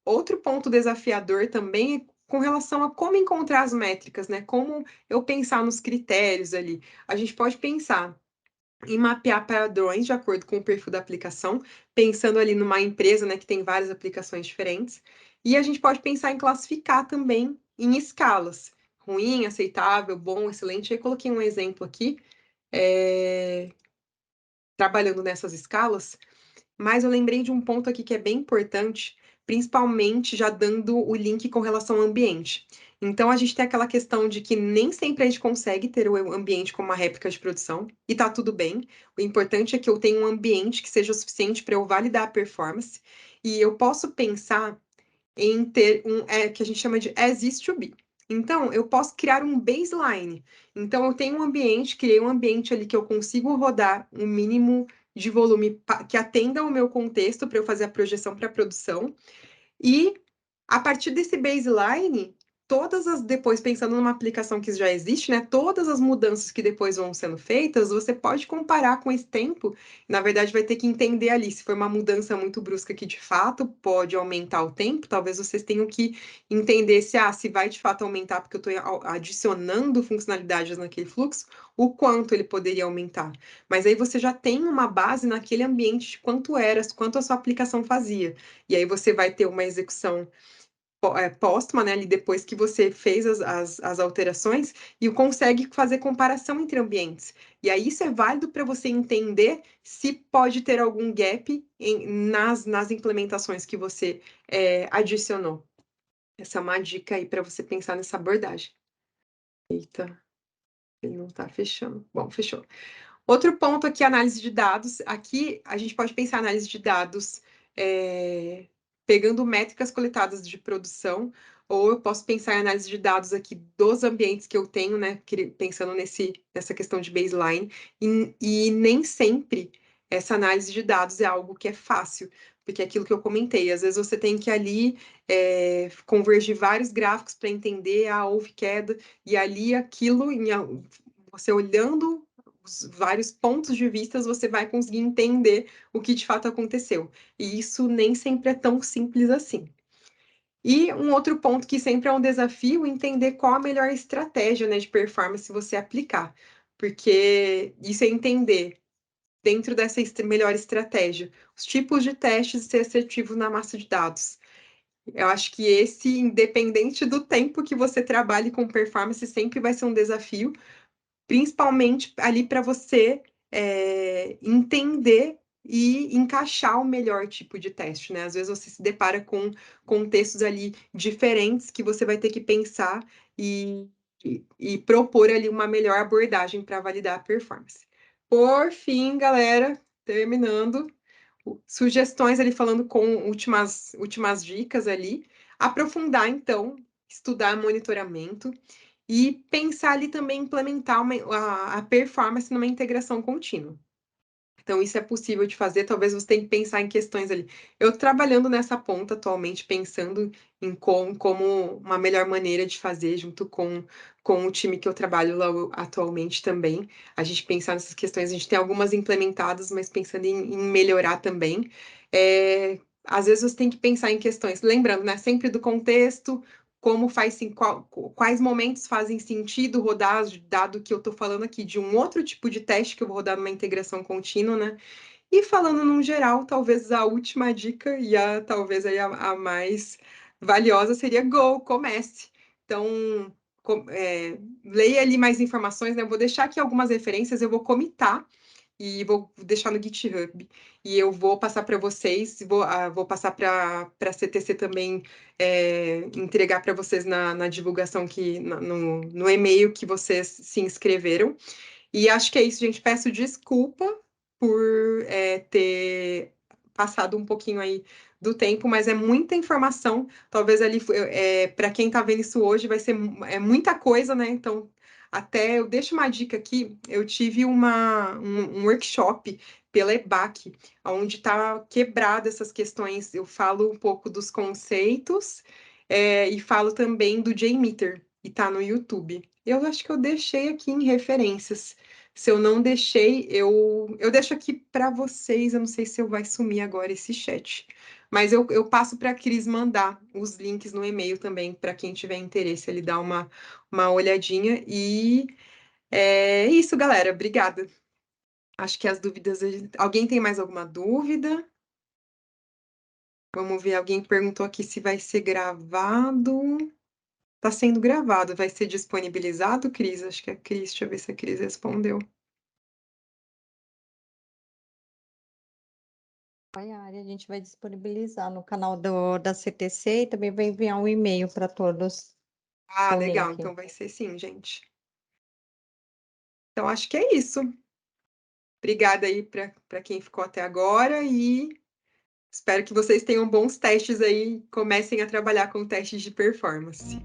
outro ponto desafiador também é com relação a como encontrar as métricas, né? Como eu pensar nos critérios ali. A gente pode pensar em mapear padrões de acordo com o perfil da aplicação, pensando ali numa empresa, né, que tem várias aplicações diferentes. E a gente pode pensar em classificar também em escalas. Ruim, aceitável, bom, excelente. Eu coloquei um exemplo aqui, trabalhando nessas escalas. Mas eu lembrei de um ponto aqui que é bem importante, principalmente já dando o link com relação ao ambiente. Então, a gente tem aquela questão de que nem sempre a gente consegue ter o ambiente como uma réplica de produção, e tá tudo bem. O importante é que eu tenha um ambiente que seja o suficiente para eu validar a performance, e eu posso pensar em ter que a gente chama de as is to be. Então, eu posso criar um baseline. Então, eu tenho um ambiente, criei um ambiente ali que eu consigo rodar um mínimo de volume que atenda ao meu contexto para eu fazer a projeção para a produção. E a partir desse baseline, depois pensando numa aplicação que já existe, né? Todas as mudanças que depois vão sendo feitas, você pode comparar com esse tempo. Na verdade, vai ter que entender ali se foi uma mudança muito brusca que de fato pode aumentar o tempo. Talvez vocês tenham que entender se vai de fato aumentar, porque eu estou adicionando funcionalidades naquele fluxo, o quanto ele poderia aumentar. Mas aí você já tem uma base naquele ambiente de quanto era, quanto a sua aplicação fazia. E aí você vai ter uma execução póstuma, né, ali depois que você fez as alterações, e consegue fazer comparação entre ambientes. E aí isso é válido para você entender se pode ter algum gap nas implementações que você adicionou. Essa é uma dica aí para você pensar nessa abordagem. Eita, ele não está fechando. Bom, fechou. Outro ponto aqui, análise de dados. Aqui a gente pode pensar análise de dados pegando métricas coletadas de produção, ou eu posso pensar em análise de dados aqui dos ambientes que eu tenho, né? Pensando nessa questão de baseline, e nem sempre essa análise de dados é algo que é fácil, porque é aquilo que eu comentei, às vezes você tem que ali convergir vários gráficos para entender, houve queda, e ali aquilo, você olhando os vários pontos de vista, você vai conseguir entender o que de fato aconteceu. E isso nem sempre é tão simples assim. E um outro ponto que sempre é um desafio, entender qual a melhor estratégia, né, de performance você aplicar. Porque isso é entender, dentro dessa melhor estratégia, os tipos de testes e ser assertivo na massa de dados. Eu acho que esse, independente do tempo que você trabalhe com performance, sempre vai ser um desafio, principalmente ali para você entender e encaixar o melhor tipo de teste, né? Às vezes você se depara com contextos ali diferentes que você vai ter que pensar e propor ali uma melhor abordagem para validar a performance. Por fim, galera, terminando, sugestões ali falando com últimas dicas ali, aprofundar então, estudar monitoramento, e pensar ali também implementar a performance numa integração contínua. Então, isso é possível de fazer, talvez você tenha que pensar em questões ali. Eu trabalhando nessa ponta atualmente, pensando em como uma melhor maneira de fazer, junto com o time que eu trabalho lá atualmente também. A gente pensar nessas questões, a gente tem algumas implementadas, mas pensando em melhorar também. Às vezes você tem que pensar em questões, lembrando, né, sempre do contexto, como quais momentos fazem sentido rodar, dado que eu estou falando aqui de um outro tipo de teste que eu vou rodar numa integração contínua, né? E falando num geral, talvez a última dica e talvez aí a mais valiosa seria Go, comece. Então, leia ali mais informações, né? Eu vou deixar aqui algumas referências, eu vou comitar e vou deixar no GitHub. E eu vou passar para vocês, vou passar para a CTC também entregar para vocês na divulgação no e-mail que vocês se inscreveram. E acho que é isso, gente. Peço desculpa por ter passado um pouquinho aí do tempo, mas é muita informação. Talvez ali, para quem está vendo isso hoje, vai ser muita coisa, né? Então, até eu deixo uma dica aqui. Eu tive um workshop pela EBAC, onde está quebrada essas questões. Eu falo um pouco dos conceitos e falo também do JMeter, e está no YouTube. Eu acho que eu deixei aqui em referências. Se eu não deixei, eu deixo aqui para vocês. Eu não sei se vai sumir agora esse chat. Mas eu passo para a Cris mandar os links no e-mail também, para quem tiver interesse, ele dá uma olhadinha. E é isso, galera. Obrigada. Acho que as dúvidas. Alguém tem mais alguma dúvida? Vamos ver. Alguém perguntou aqui se vai ser gravado. Está sendo gravado. Vai ser disponibilizado, Cris? Acho que é a Cris. Deixa eu ver se a Cris respondeu. A gente vai disponibilizar no canal da CTC e também vai enviar um e-mail para todos. Ah, com o legal, link. então vai ser sim, gente. Então acho que é isso. Obrigada aí para quem ficou até agora e espero que vocês tenham bons testes aí, comecem a trabalhar com testes de performance.